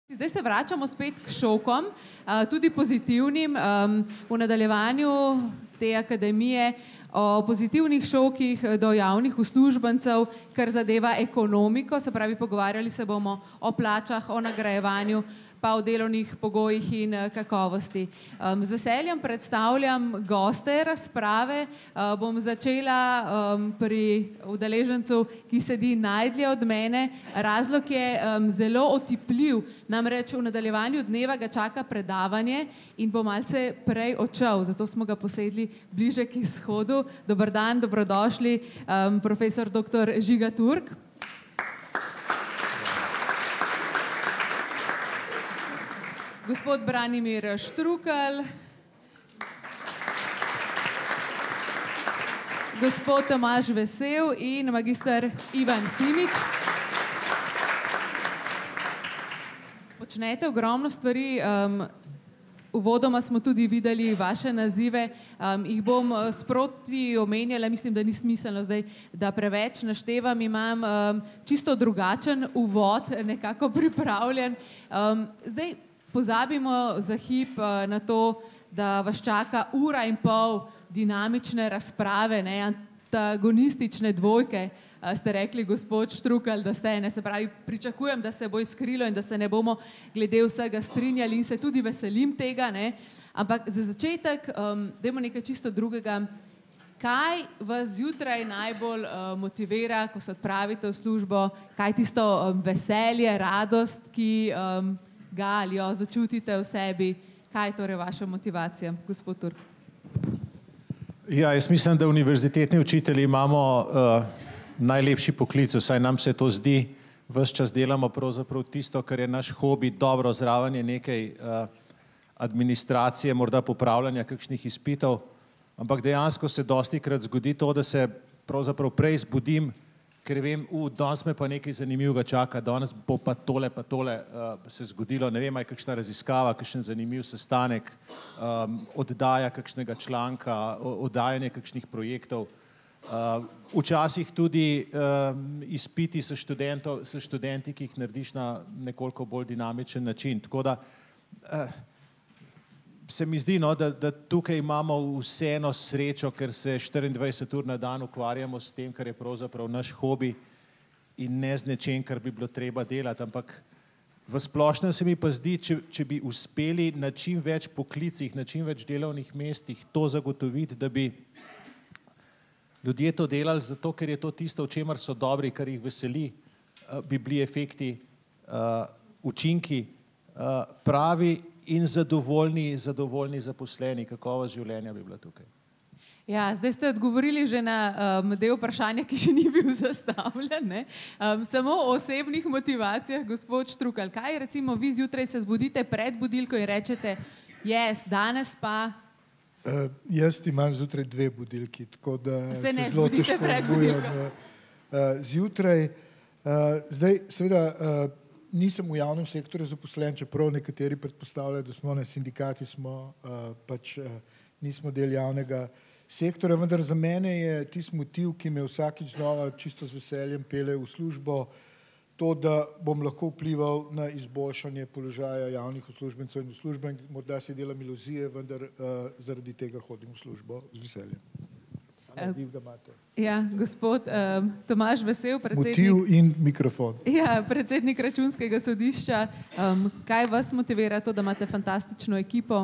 Zdaj se vračamo spet k šokom, tudi pozitivnim, v nadaljevanju te akademije o pozitivnih šokih do javnih uslužbencev, kar zadeva ekonomiko, se pravi, pogovarjali se bomo o plačah, o nagrajevanju, pa o delovnih pogojih in kakovosti. Z veseljem predstavljam goste razprave. Bom začela pri udeležencu, ki sedi najdlje od mene. Razlog je zelo otipljiv, namreč v nadaljevanju dneva ga čaka predavanje in bo malce prej odšel, zato smo ga posedli bliže k izhodu. Dober dan, dobrodošli, profesor dr. Žiga Turk. Gospod Branimir Štrukelj, gospod Tomaž Vesel in magister Ivan Simič. Počnete ogromno stvari, uvodoma smo tudi videli vaše nazive, jih bom sproti omenjala, mislim, da ni smiselno zdaj, da preveč naštevam, imam čisto drugačen uvod, nekako pripravljen. Zdaj, pozabimo za hip na to, da vas čaka ura in pol dinamične razprave, antagonistične dvojke, ste rekli, gospod Štrukelj, da ste, se pravi, pričakujem, da se bo izkrilo in da se ne bomo glede vsega strinjali in se tudi veselim tega, ampak za začetek dajmo nekaj čisto drugega. Kaj vas zjutraj najbolj motivira, ko se odpravite v službo, kaj tisto veselje, radost, ki ga ali jo začutite v sebi, kaj je torej vaša motivacija, gospod Turk? Ja, jaz mislim, da univerzitetni učitelji imamo najlepši poklic, vsaj nam se to zdi, ves čas delamo pravzaprav tisto, kar je naš hobi, dobro zraven je nekaj administracije, morda popravljanja kakšnih izpitov, ampak dejansko se dostikrat zgodi to, da se pravzaprav prej zbudim, ker vem, danes me pa nekaj zanimivega čaka, danes bo pa tole se zgodilo, ne vem, je kakšna raziskava, kakšen zanimiv sestanek, oddaja kakšnega članka, oddajanje kakšnih projektov, včasih tudi izpiti s študenti, ki jih narediš na nekoliko bolj dinamičen način, tako da se mi zdi, da tukaj imamo vseeno srečo, ker se 24 ur na dan ukvarjamo s tem, kar je pravzaprav naš hobi in ne z nečem, kar bi bilo treba delati, ampak v splošnem se mi pa zdi, če bi uspeli na čim več poklicih, na čim več delovnih mestih to zagotoviti, da bi ljudje to delali zato, ker je to tisto, v čemer so dobri, kar jih veseli, bi bili efekti, učinki pravi in zadovoljni zaposleni, kakovost življenja bi bila tukaj. Ja, zdaj ste odgovorili že na del vprašanja, ki še ni bil zastavljen. Samo o osebnih motivacijah, gospod Štrukelj. Kaj recimo vi zjutraj se zbudite pred budilko in rečete, danes pa... Jaz imam zjutraj 2 budilki, tako da se zelo težko zbujam zjutraj. Zdaj, seveda, nisem v javnem sektorju zaposlen, čeprav nekateri predpostavljajo, da smo na sindikati, nismo del javnega sektorja, vendar za mene je tisti motiv, ki me vsakič znova čisto z veseljem pelje v službo, to, da bom lahko vplival na izboljšanje položaja javnih uslužbencev in uslužbenk, morda si delam iluzije, vendar zaradi tega hodim v službo z veseljem. Ja, gospod Tomaž Vesel, predsednik... Motiv in mikrofon. Ja, predsednik Računskega sodišča. Kaj vas motivira to, da imate fantastično ekipo?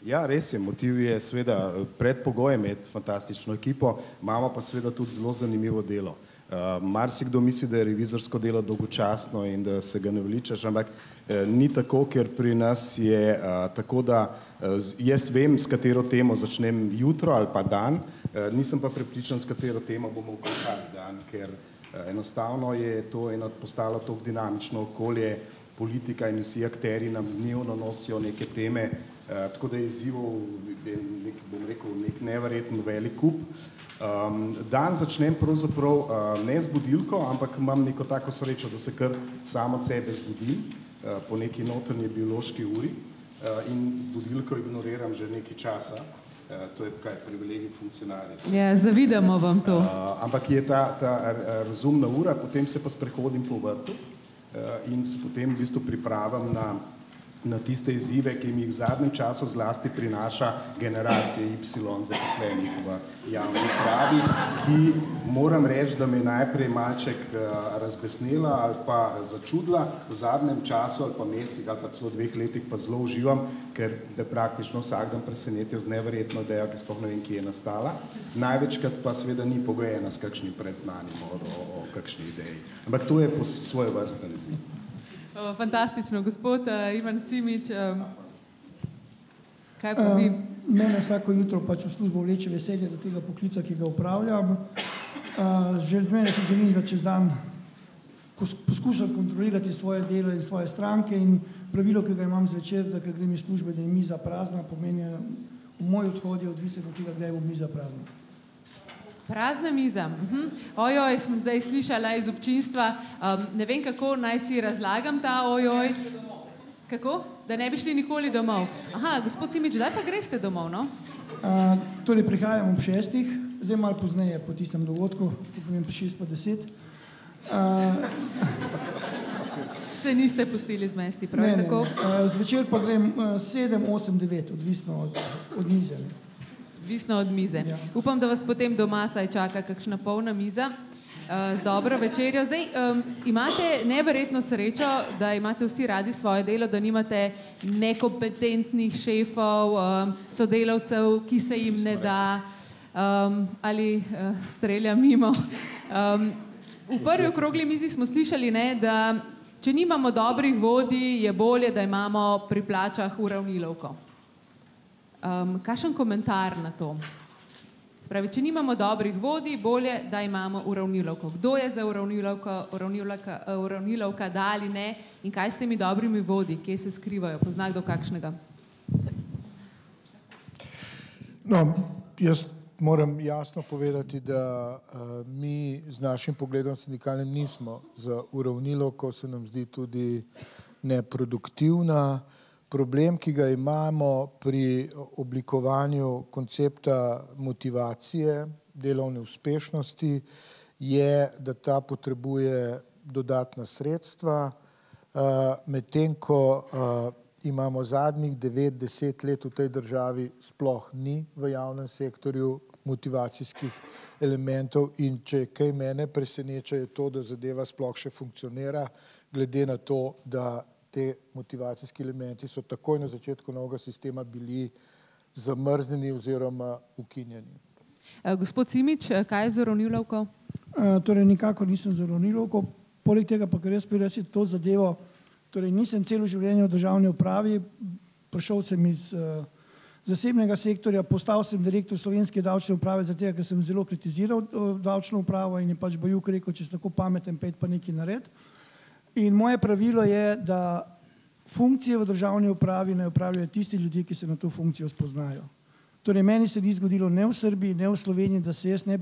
Ja, res je. Motiv je seveda predpogoj imeti fantastično ekipo, imamo pa seveda tudi zelo zanimivo delo. Marsikdo misli, da je revizorsko delo dolgočasno in da se ga ne veličaš, ampak ni tako, ker pri nas je tako, da jaz vem, s katero temo začnem jutro ali pa dan, nisem pa prepričan, s katero temo bomo končali dan, ker enostavno je to postalo tako dinamično okolje, politika in vsi akteri nam dnevno nosijo neke teme, tako da je izzivov, bom rekel, nek neverjeten velik kup. Dan začnem pravzaprav ne z budilko, ampak imam neko tako srečo, da se kar samo od sebe zbudim po neki notranji biološki uri in budilko ignoriram že nekaj časa. To je privilegij funkcionarjev. Ja, zavidamo vam to. Ampak je ta razumna ura, potem se pa sprehodim po vrtu, in se potem v bistvu pripravim na tiste izzive, ki mi jih v zadnjem času zlasti prinaša generacija Y zaposlenih v javni upravi, ki moram reči, da me najprej malček razbesnela ali pa začudila, v zadnjem času ali pa mesecih ali pa celo 2 letih pa zelo uživam, ker me praktično vsak dan presenetijo z neverjetno idejo, ki sploh ne vem, kje je nastala. Največkrat pa seveda ni pogojena s kakšnim predznanjem o kakšni ideji. Ampak to je svoje vrsten izziv. Fantastično. Gospod Ivan Simič, kaj pa vi? Mene vsako jutro pač v službo vleče veselje do tega poklica, ki ga upravljam. Že z mene si želim, da čez dan poskušam kontrolirati svoje delo in svoje stranke in pravilo, ki ga imam zvečer, da ko grem iz službe, da je miza prazna, pomeni v moj odhod je odvisen od tega, kdaj bo miza prazna. Prazna miza. Ojoj, smo zdaj slišala iz občinstva. Ne vem, kako naj si razlagam ta ojoj. Kako? Da ne bi šli nikoli domov. Aha, gospod Simič, daj pa greste domov, no? Torej, prihajam ob 6, zdaj malo pozneje po tistem dogodku, ko povem pri 6:10. Se niste pustili zmesti, prav tako? Ne. Zvečer pa grem 7, 8, 9, odvisno od mize. Odvisno od mize. Ja. Upam, da vas potem doma saj čaka kakšna polna miza z dobro večerjo. Zdaj, imate neverjetno srečo, da imate vsi radi svoje delo, da nimate nekompetentnih šefov, sodelavcev, ki se jim ne da ali strelja mimo. V prvi okrogli mizi smo slišali, ne, da če nimamo dobrih vodij, je bolje, da imamo pri plačah uravnilovko. Kakšen komentar na to? Spravi, če nimamo dobrih vodij, bolje, da imamo uravnilovko. Kdo je za uravnilovka, da ali ne, in kaj s temi dobrimi vodji, kje se skrivajo, pozna kdo kakšnega? No, jaz moram jasno povedati, da mi z našim pogledom sindikalnim nismo za uravnilovko, se nam zdi tudi neproduktivna. Problem, ki ga imamo pri oblikovanju koncepta motivacije, delovne uspešnosti, je, da ta potrebuje dodatna sredstva, medtem ko imamo zadnjih 9-10 let v tej državi sploh ni v javnem sektorju motivacijskih elementov in če kaj mene preseneča, je to, da zadeva sploh še funkcionira, glede na to, da te motivacijski elementi so takoj na začetku novega sistema bili zamrznjeni oziroma ukinjeni. Gospod Simič, kaj je z uravnilovko? Torej, nikakor nisem za uravnilovko. Poleg tega pa, ker jaz prireči to zadevo, torej nisem celo življenje v državni upravi, prišel sem iz zasebnega sektorja, postal sem direktor Slovenske davčne uprave, zato ker sem zelo kritiziral davčno upravo in je pač Bajuk rekel, če si tako pameten, pet pa nekaj nared. In moje pravilo je, da funkcije v državni upravi ne upravljajo tisti ljudje, ki se na to funkcijo spoznajo. Torej, meni se ni zgodilo ne v Srbiji, ne v Sloveniji,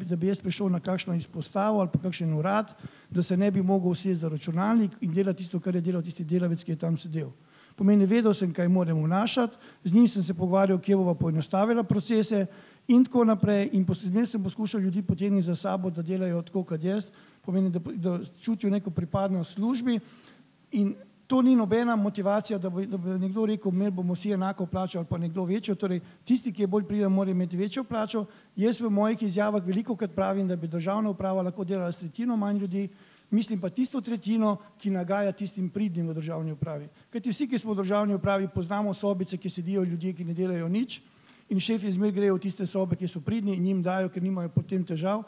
da bi jaz prišel na kakšno izpostavo ali pa kakšen urad, da se ne bi mogel usesti za računalnik in delati tisto, kar je delal tisti delavec, ki je tam sedel. Pomeni, vedel sem, kaj moram vnašati, z njim sem se pogovarjal, kje bova poenostavila procese in tako naprej in zmeraj sem poskušal ljudi potegniti za sabo, da delajo tako kot jaz, pomeni, da čutijo neko pripadnost službi in to ni nobena motivacija, da bi nekdo rekel, imeli bomo vsi enako plačo ali pa nekdo večjo, torej tisti, ki je bolj priden, mora imeti večjo plačo. Jaz v mojih izjavah velikokrat pravim, da bi državna uprava lahko delala s tretjino manj ljudi, mislim pa tisto tretjino, ki nagaja tistim pridnim v državni upravi. Kajti vsi, ki smo v državni upravi, poznamo sobice, ki sedijo ljudje, ki ne delajo nič in šefi zmer grejo v tiste sobe, ki so pridni in jim dajo, ker nimajo potem težav.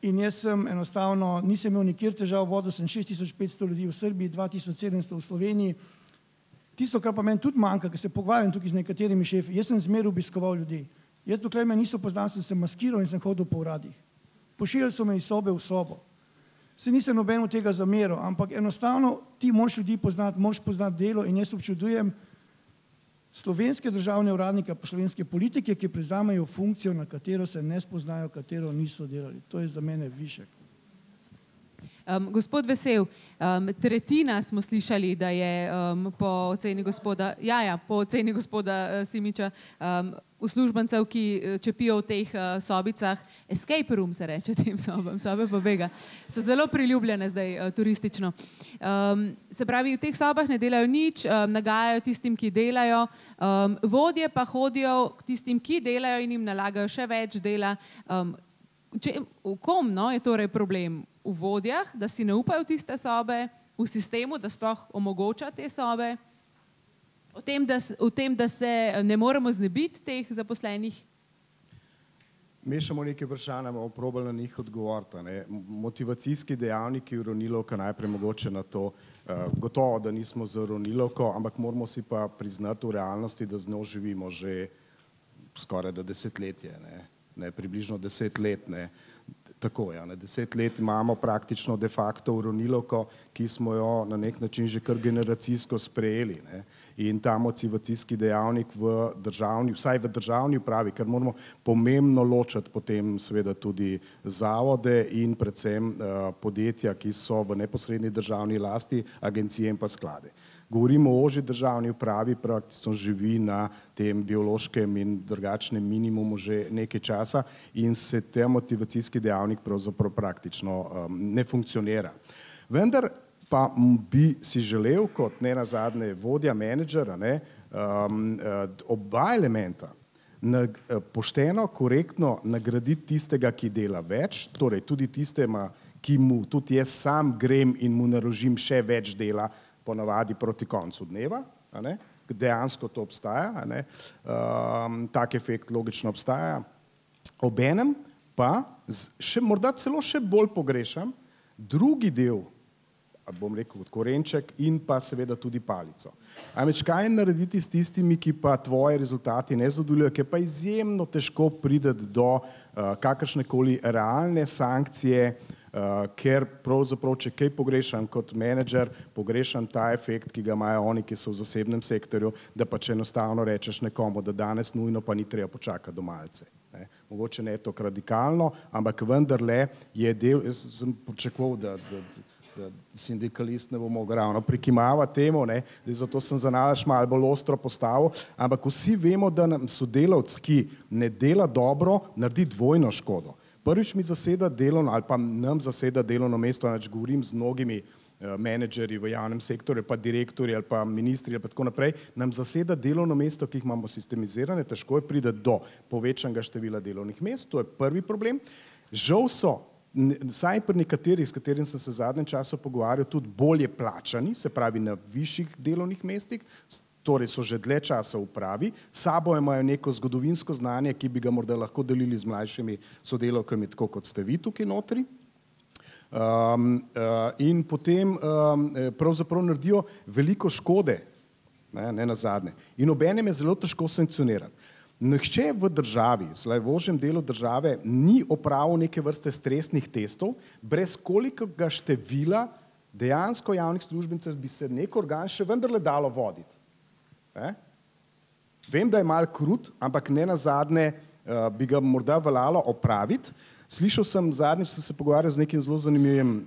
In jaz sem enostavno, nisem imel nikjer težav, vodil sem 6500 ljudi v Srbiji, 2700 v Sloveniji. Tisto, kar pa meni tudi manjka, ker se pogovarjam tukaj z nekaterimi šefi, jaz sem zmer obiskoval ljudi. Jaz dokler me niso poznali, sem se maskiral in sem hodil po uradih. Pošiljali so me iz sobe v sobo. Se nisem nobeno tega zameril, ampak enostavno ti moraš ljudi poznati, moraš poznati delo in jaz občudujem slovenske državne uradnike pa slovenske politike, ki prevzamejo funkcijo, na katero se ne spoznajo, katero niso delali. To je za mene višek. Gospod Vesel, tretjina smo slišali, da je po oceni gospoda Simiča uslužbencev, ki čepijo v teh sobicah, escape room se reče tem sobam, sobe pobega, so zelo priljubljene zdaj turistično. Se pravi, v teh sobah ne delajo nič, nagajajo tistim, ki delajo, vodje pa hodijo k tistim, ki delajo in jim nalagajo še več dela. V kom je torej problem? V vodjah, da si ne upajo tiste sobe, v sistemu, da sploh omogoča te sobe, o tem, da se ne moremo znebiti teh zaposlenih? Mešamo nekaj vprašanj, bomo probali na njih odgovoriti. Motivacijski dejavniki uravnilovka, najprej mogoče na to, gotovo, da nismo za uravnilovko, ampak moramo si pa priznati v realnosti, da z njo živimo že skoraj da desetletje, približno 10 let. Tako, 10 let imamo praktično de facto uravnilovko, ki smo jo na nek način že kar generacijsko sprejeli. In ta motivacijski dejavnik vsaj v državni upravi, ker moramo pomembno ločiti potem seveda tudi zavode in predvsem podjetja, ki so v neposredni državni lasti, agencije in pa sklade. Govorimo o ožji državni upravi, praktično živi na tem biološkem in drugačnem minimumu že nekaj časa in se ta motivacijski dejavnik pravzaprav praktično ne funkcionira. Vendar pa bi si želel kot nenazadnje vodja menedžera oba elementa pošteno, korektno nagraditi tistega, ki dela več, torej tudi tistema, ki mu tudi jaz sam grem in mu naložim še več dela, ponavadi proti koncu dneva, dejansko to obstaja, tak efekt logično obstaja. Obenem pa morda celo še bolj pogrešam drugi del, bom rekel kot korenček in pa seveda tudi palico. Kaj narediti s tistimi, ki pa tvoje rezultati ne zadovoljujejo, ki pa izjemno težko prideti do kakršnekoli realne sankcije, ker pravzaprav, če kaj pogrešam kot menedžer, pogrešam ta efekt, ki ga imajo oni, ki so v zasebnem sektorju, da pa če enostavno rečeš nekomu, da danes nujno pa ni treba počakati do malice. Mogoče ne tako radikalno, ampak vendarle je del, jaz sem pričakoval, da sindikalist ne bo mogel ravno prikimavati temu, zato sem za nalaž malo bolj ostro postavil, ampak vsi vemo, da nam sodelavec, ki ne dela dobro, naredi dvojno škodo. Prvič mi zaseda delovno ali pa nam zaseda delovno mesto, govorim z mnogimi menedžerji v javnem sektorju, pa direktorji ali pa ministri ali pa tako naprej, nam zaseda delovno mesto, ki jih imamo sistemizirane, težko je priti do povečanega števila delovnih mest, to je prvi problem. Žal so, vsaj pri nekaterih, s katerim sem se v zadnjem času pogovarjal, tudi bolje plačani, se pravi na višjih delovnih mestih, torej so že dlje časa v upravi, sabo imajo neko zgodovinsko znanje, ki bi ga morda lahko delili z mlajšimi sodelavkami, tako kot ste vi tukaj notri. In potem pravzaprav naredijo veliko škode, ne nazadnje. In obenem je zelo težko sankcionirati. Nihče v državi, v ožjem delu države, ni opravil neke vrste stresnih testov, brez kolikega števila dejansko javnih službencev bi se nek organ še vendarle dalo voditi. Vem, da je malo krut, ampak ne nazadnje bi ga morda veljalo opraviti. Slišal sem, zadnjič sem se pogovarjal z nekim zelo zanimivim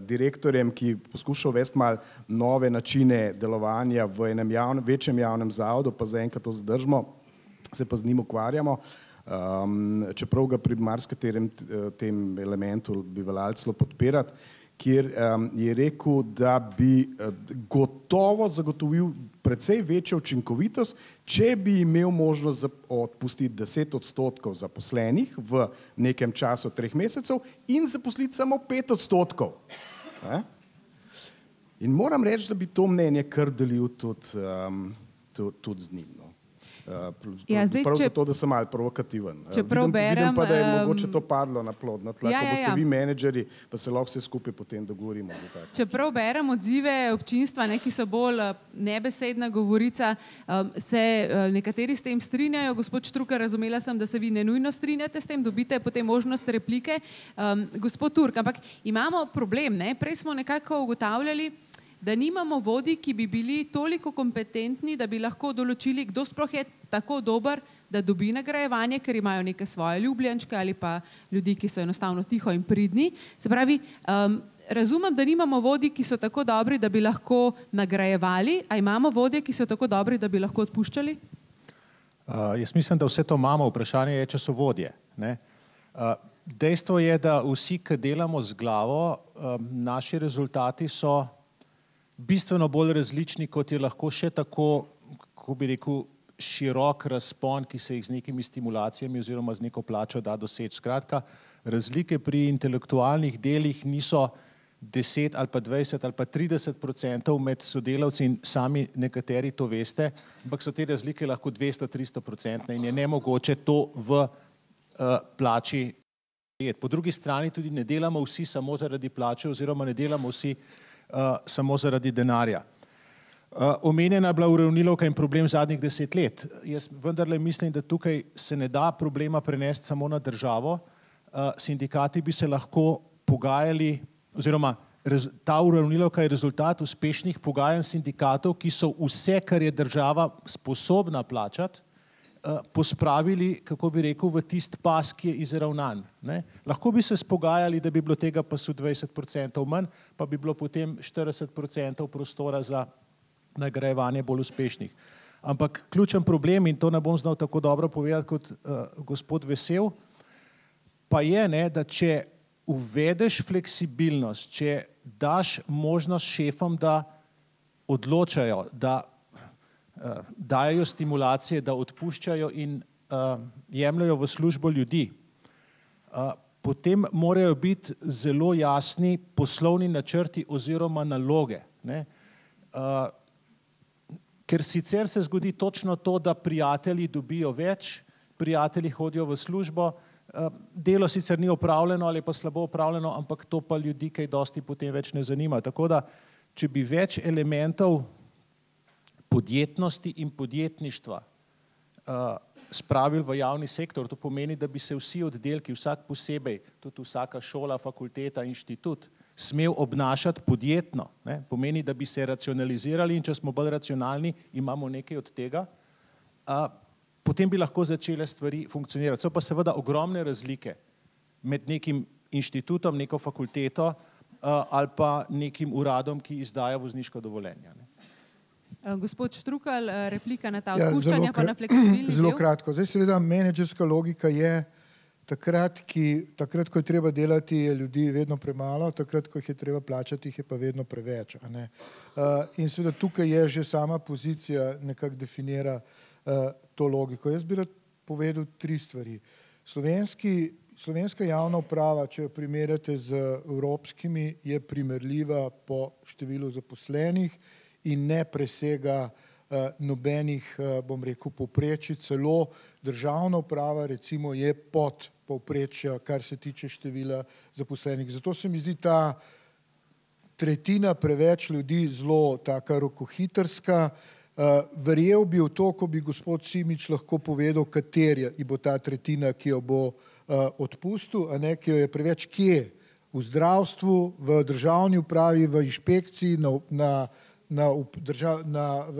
direktorjem, ki poskuša uvesti malo nove načine delovanja v enem večjem javnem zavodu, pa zaenkrat to zdržimo, se pa z njim ukvarjamo, čeprav ga pri marsikaterem tem elementu bi veljalo celo podpirati, kjer je rekel, da bi gotovo zagotovil precej večjo učinkovitost, če bi imel možnost odpustiti 10% zaposlenih v nekem času 3 mesecev in zaposliti samo 5%. In moram reči, da bi to mnenje kar delil tudi z njim. Prav zato, da sem malo provokativen. Vidim pa, da je mogoče to padlo na plodno tla, ko boste vi menedžeri, pa se lahko vse skupaj potem dogovorimo. Čeprav berem odzive občinstva, ki so bolj nebesedna govorica, se nekateri s tem strinjajo. Gospod Štrukelj, razumela sem, da se vi ne nujno strinjate s tem, dobite potem možnost replike. Gospod Turk, ampak imamo problem, prej smo nekako ugotavljali, da nimamo vodij, ki bi bili toliko kompetentni, da bi lahko določili, kdo sploh je tako dober, da dobi nagrajevanje, ker imajo neke svoje ljubljenčke ali pa ljudi, ki so enostavno tiho in pridni. Se pravi, razumem, da nimamo vodij, ki so tako dobri, da bi lahko nagrajevali, a imamo vodje, ki so tako dobri, da bi lahko odpuščali? Jaz mislim, da vse to imamo, vprašanje je, če so vodje. Ne? Dejstvo je, da vsi, ki delamo z glavo, naši rezultati so bistveno bolj različni, kot je lahko še tako, kako bi rekel, širok razpon, ki se jih z nekimi stimulacijami oziroma z neko plačo da doseči. Skratka, razlike pri intelektualnih delih niso 10 ali pa 20 ali pa 30% med sodelavci in sami nekateri to veste, ampak so te razlike lahko 200-300% in je nemogoče to v plači. Po drugi strani tudi ne delamo vsi samo zaradi plače oziroma ne delamo vsi samo zaradi denarja. Omenjena je bila uravnilovka in problem zadnjih 10 let. Jaz vendarle mislim, da tukaj se ne da problema prenesti samo na državo. Sindikati bi se lahko pogajali, oziroma ta uravnilovka je rezultat uspešnih pogajanj sindikatov, ki so vse, kar je država sposobna plačati, pospravili, kako bi rekel, v tist pas, ki je izravnan. Ne? Lahko bi se spogajali, da bi bilo tega pasu 20% manj, pa bi bilo potem 40% prostora za nagrajevanje bolj uspešnih. Ampak ključen problem, in to ne bom znal tako dobro povedati kot gospod Vesel, pa je, ne, da če uvedeš fleksibilnost, če daš možnost šefom, da odločajo, da dajo stimulacije, da odpuščajo in jemljajo v službo ljudi, potem morajo biti zelo jasni poslovni načrti oziroma naloge. Ne? Ker sicer se zgodi točno to, da prijatelji dobijo več, prijatelji hodijo v službo, delo sicer ni opravljeno ali pa slabo opravljeno, ampak to pa ljudi kaj dosti potem več ne zanima. Tako da, če bi več elementov podjetnosti in podjetništva spravili v javni sektor, to pomeni, da bi se vsi oddelki, vsak posebej, tudi vsaka šola, fakulteta, inštitut, smel obnašati podjetno. Ne? Pomeni, da bi se racionalizirali in če smo bolj racionalni, imamo nekaj od tega, potem bi lahko začele stvari funkcionirati. So pa seveda ogromne razlike med nekim inštitutom, neko fakulteto ali pa nekim uradom, ki izdaja vozniško dovoljenje. Ne? Gospod Štrukelj, replika na ta odpuščanja pa na fleksibilni del. Zelo kratko. Zdaj seveda menedžerska logika je takrat, ko je treba delati, je ljudi vedno premalo, takrat, ko jih je treba plačati, jih je pa vedno preveč. A ne? In seveda tukaj je že sama pozicija nekako definira to logiko. Jaz bi rad povedal 3 stvari. Slovenska javna uprava, če jo primerjate z evropskimi, je primerljiva po številu zaposlenih in ne presega nobenih, bom rekel, povprečij. Celo državna uprava recimo je pod povprečja, kar se tiče števila zaposlenih. Zato se mi zdi ta tretjina preveč ljudi zelo taka rokohitrska. Verjel bi v to, ko bi gospod Simič lahko povedal, katera bo ta tretjina, ki jo bo odpustil, a ne, ki jo je preveč kje? V zdravstvu, v državni upravi, v inšpekciji, v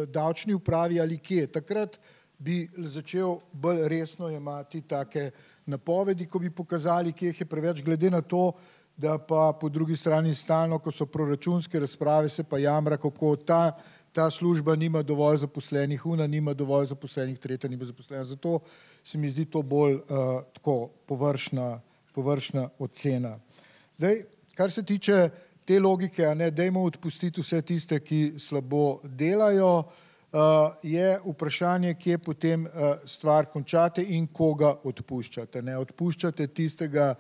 davčni upravi ali kje. Takrat bi začel bolj resno jemati take napovedi, ko bi pokazali, kje jih je preveč, glede na to, da pa po drugi strani stalno, ko so proračunske razprave, se pa jamra, kako ta služba nima dovolj zaposlenih, una nima dovolj zaposlenih, tretja nima zaposlenih. Zato se mi zdi to bolj tako površna ocena. Zdaj, kar se tiče te logike, a ne, dajmo odpustiti vse tiste, ki slabo delajo, je vprašanje, kje potem stvar končate in koga odpuščate. Ne, odpuščate tistega,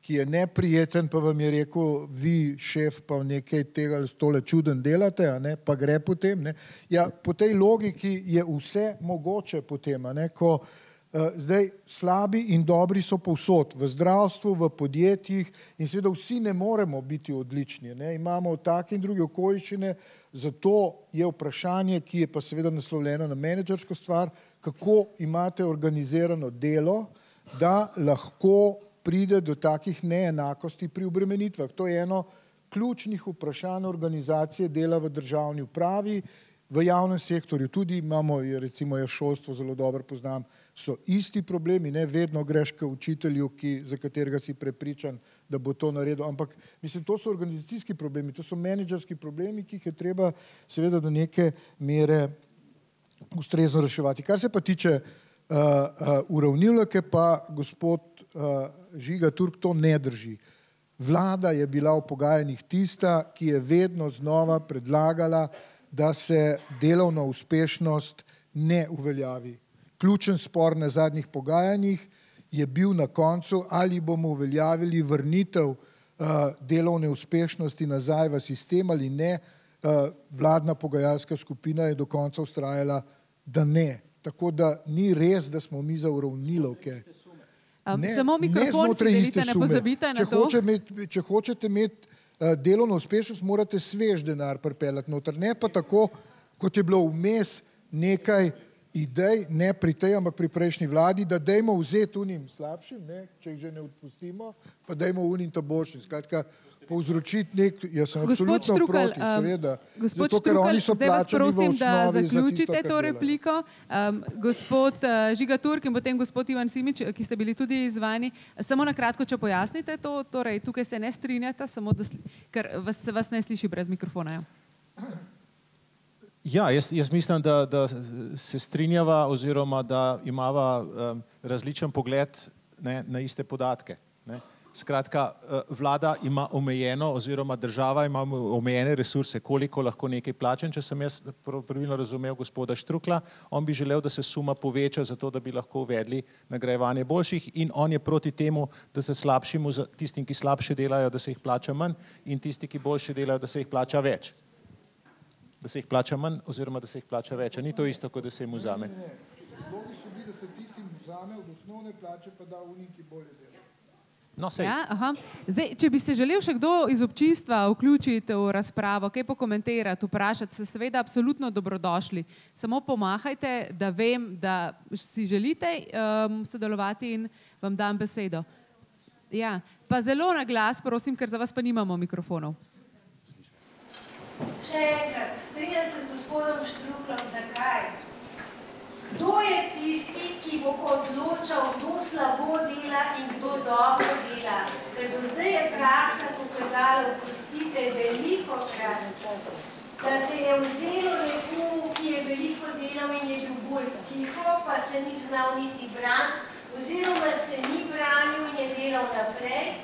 ki je neprijeten, pa vam je rekel, vi, šef, pa nekaj tega stole čuden delate, a ne, pa gre potem. Ne. Ja, po tej logiki je vse mogoče potem, a ne, ko zdaj slabi in dobri so povsod, v zdravstvu, v podjetjih in seveda vsi ne moremo biti odlični. Ne. Imamo take in druge okoliščine, zato je vprašanje, ki je pa seveda naslovljeno na menedžersko stvar, kako imate organizirano delo, da lahko pride do takih neenakosti pri obremenitvah. To je eno ključnih vprašanj organizacije dela v državni upravi, v javnem sektorju tudi imamo, recimo jaz šolstvo zelo dobro poznam, so isti problemi, ne vedno greš k učitelju, za katerega si prepričan, da bo to naredil, ampak mislim, to so organizacijski problemi, to so menedžerski problemi, ki jih je treba seveda do neke mere ustrezno reševati. Kar se pa tiče uravnilovke, pa gospod Žiga Turk, to ne drži. Vlada je bila v pogajanjih tista, ki je vedno znova predlagala, da se delovna uspešnost ne uveljavi. Ključen spor na zadnjih pogajanjih je bil na koncu, ali bomo uveljavili vrnitev delovne uspešnosti nazaj v sistem ali ne. Vladna pogajalska skupina je do konca vztrajala, da ne. Tako da ni res, da smo mi za uravnilovke. Samo mikrofon si delite, ne pozabite na to. Če hočete imeti delovno uspešnost, morate svež denar pripeljati noter, ne pa tako, kot je bilo vmes nekaj idej, ne pri tej, ampak pri prejšnji vladi, da dajmo vzeti unim slabšim, ne, če jih že ne odpustimo, pa dajmo unim ta boljšim. Skratka, povzročiti jaz sem absolutno proti, seveda. Gospod Štrukelj, zdaj vas prosim, da zaključite to repliko. Gospod Žiga Turk in potem gospod Ivan Simič, ki ste bili tudi izzvani. Samo na kratko, če pojasnite to, torej tukaj se ne strinjate, samo ker vas ne sliši brez mikrofona. Ja, jaz mislim, da se strinjava oziroma da imava različen pogled na iste podatke. Skratka, vlada ima omejeno oziroma država ima omejene resurse, koliko lahko nekaj plačam. Če sem jaz pravilno razumel gospoda Štrukla, on bi želel, da se suma poveča, zato da bi lahko uvedli nagrajevanje boljših in on je proti temu, da se slabšim, tistim, ki slabše delajo, da se jih plača manj in tisti, ki boljše delajo, da se jih plača več. Da se jih plača manj oziroma da se jih plača več. Ni to isto, kot da se jim vzame. Logi so bili, da se tistim vzame od osnovne plače, pa da unim, ki bolje delajo. No, zdaj, če bi se želel še kdo iz občinstva vključiti v razpravo, kaj pokomentirati, vprašati, se seveda absolutno dobrodošli. Samo pomahajte, da vem, da si želite sodelovati in vam dam besedo. Ja, pa zelo na glas, prosim, ker za vas pa nimamo mikrofonov. Še enkrat, strinjam se z gospodom Štruklom, zakaj? Kdo je tisti, ki bo odločal, kdo slabo dela in kdo dobro dela? Ker do zdaj je praksa pokazala, oprostite, veliko krat, da se je vzelo nekomu, ki je veliko delal in je bil bolj tiho, pa se ni znal niti braniti, oziroma se ni branil in je delal naprej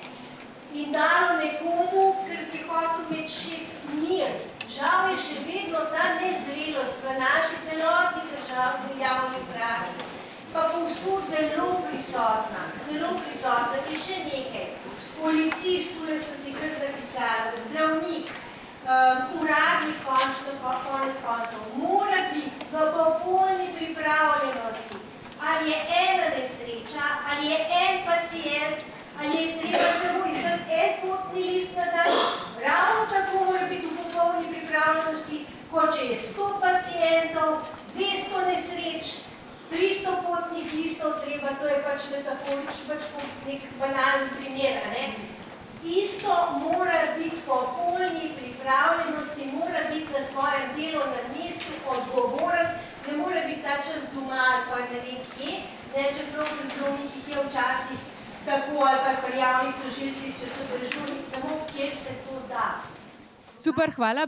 in dalo nekomu, ker je hotel imeti še mir. Žal je še vedno ta nezrelost v naši celotni državi javni upravi, pa povsod zelo prisotna. In še nekaj. Policist, tukaj sem si kar zapisala, zdravnik, uradnik konec koncev, mora biti v popolni pripravljenosti. Ali je ena nesreča, ali je en pacient, ali je treba samo izdati en potni list na dan, ravno tako mora biti v popolni pripravljenosti, kot če je 100 pacientov, 200 nesreč, 300 potnih listov treba, to je pač metaforično, nek banalni primer, ne? Isto mora biti v popolni pripravljenosti, mora biti na svojem delovnem mestu odgovoren, ne mora biti ta čas doma ali pa ne vem kje, ne, čeprav pri zdravnikih je včasih tako ali pa pri javnih tožilcih, če so dežurni, samo kjer se to da. Super, hvala.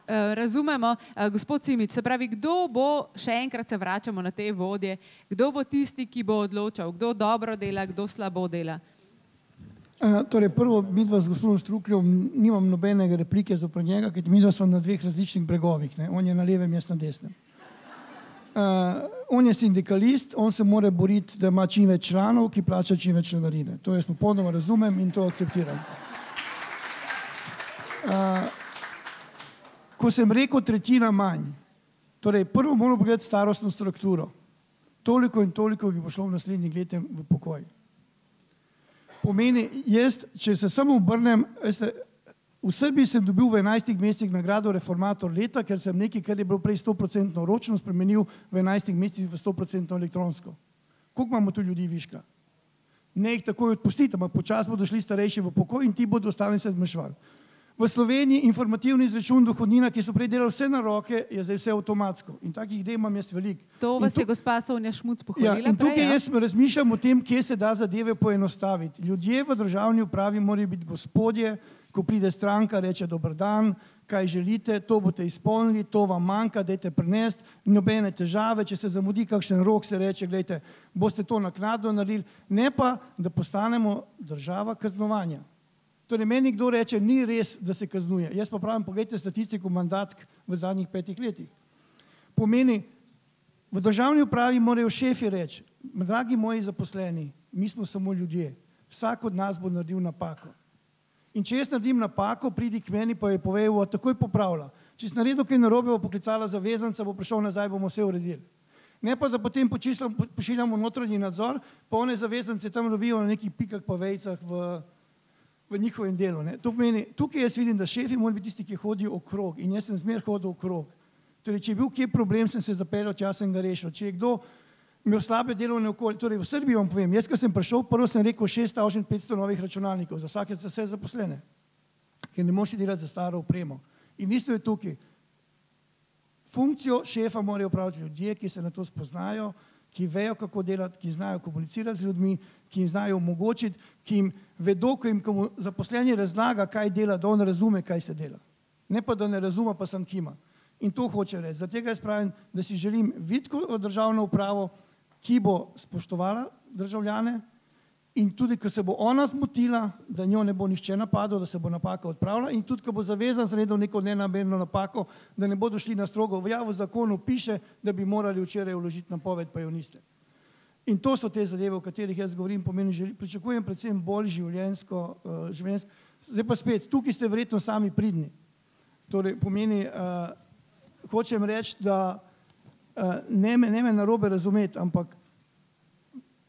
Razumemo. Gospod Simič, se pravi, kdo bo, še enkrat se vračamo na te vodje, kdo bo tisti, ki bo odločal, kdo dobro dela, kdo slabo dela? Torej, prvo, midva z gospodom Štrukljem nimam nobenega replike zopr njega, ker midva smo na dveh različnih bregovih. Ne? On je na levem, jaz na desnem. On je sindikalist, on se mora boriti, da ima čim več članov, ki plača čim več članarine. To jaz popolnoma razumem in to akceptiram. Ko sem rekel tretjina manj, torej prvo moramo pogledati starostno strukturo. Toliko in toliko, ki bo šlo v naslednjih letih v pokoj. Pomeni, jaz, če se samo obrnem, v Srbiji sem dobil v 11 mesecih nagrado reformator leta, ker sem nekaj, kar je bilo prej 100% ročno, spremenil v 11 mesecih v 100% elektronsko. Koliko imamo tu ljudi viška? Ne jih takoj odpustiti, ampak počas bodo šli starejši v pokoj in ti bodo ostali se zmanjševali. V Sloveniji informativni izračun dohodnina, ki so prej delali vse na roke, je zdaj vse avtomatsko. In takih idej imam jaz veliko. To vas je gospa Sonja Šmuc pohvalila in tukaj prej, jaz razmišljam o tem, kje se da zadeve poenostaviti. Ljudje v državni upravi morajo biti gospodje, ko pride stranka, reče dober dan, kaj želite, to boste izpolnili, to vam manjka, dajte prinesti, nobene težave, če se zamudi kakšen rok, se reče, gledajte, boste to naknadno naredili, ne pa, da postanemo država kaznovanja. Torej, meni kdo reče, ni res, da se kaznuje. Jaz pa pravim, pogledajte statistiko mandatk v zadnjih 5 letih. Pomeni, v državni upravi morajo šefi reči, dragi moji zaposleni, mi smo samo ljudje, vsak od nas bo naredil napako. In če jaz naredim napako, pridi k meni, pa je povedal, takoj popravlja. Če si naredil kaj narobe, bo poklicala zavezanca, bo prišel nazaj, bomo vse uredili. Ne pa, da potem pošiljamo notranji nadzor, pa one zavezance tam lovijo na nekih pikah pa vejcah v njihovem delu. Ne. To pomeni, tukaj jaz vidim, da šefi morajo biti tisti, ki hodijo okrog in jaz sem zmer hodil okrog. Torej, če je bil kje problem, sem se zapeljal, čas sem ga rešil. Če je kdo imel slabe delovne okolje, torej v Srbiji vam povem, jaz, ko sem prišel, prvo sem rekel 6500 novih računalnikov, za vse zaposlene, ker ne moš delati za staro opremo. In isto je tukaj. Funkcijo šefa morajo upravljati ljudje, ki se na to spoznajo, ki vejo, kako delati, ki znajo komunicirati z ljudmi, ki jim znajo omogočiti, ki jim vedo, ko jim zaposleni razlaga, kaj dela, da on razume, kaj se dela. Ne pa, da ne razume, pa sem kima. In to hoče reči. Zato jaz pravim, da si želim vitko državno upravo, ki bo spoštovala državljane in tudi, ko se bo ona zmotila, da njo ne bo nihče napadel, da se bo napaka odpravila in tudi, ko bo zavezan zredil neko nenamerno napako, da ne bodo šli na strogo. V zakonu piše, da bi morali včeraj vložiti napoved, pa jo niste. In to so te zadeve, o katerih jaz govorim, pričakujem predvsem bolj življenjsko. Zdaj pa spet, tukaj ste verjetno sami pridni. Torej, pomeni, hočem reči, da ne me narobe razumeti, ampak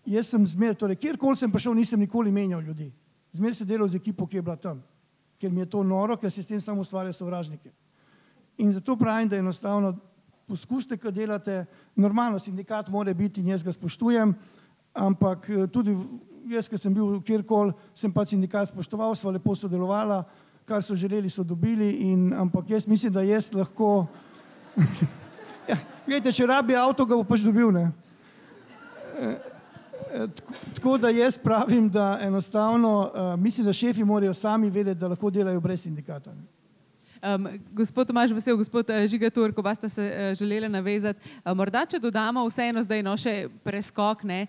jaz sem zmer, torej kjerkoli sem prišel, nisem nikoli menjal ljudi. Zmer se delal z ekipo, ki je bila tam, ker mi je to noro, ker se s tem samo ustvarja sovražnike. In zato pravim, da enostavno poskušajte, kaj delate, normalno sindikat mora biti in jaz ga spoštujem, ampak tudi jaz, ker sem bil kjerkoli, sem pa sindikat spoštoval, sva lepo sodelovala, kar so želeli, so dobili, ampak jaz mislim, da jaz lahko ja, gledajte, če rabi avto, ga bo pač dobil, ne. Tako da jaz pravim, da enostavno mislim, da šefi morajo sami vedeti, da lahko delajo brez sindikata. Gospod Tomaž Vesel, gospod Žiga Turk, oba sta se želela navezati. Morda, če dodamo vseeno zdaj še preskok, ne.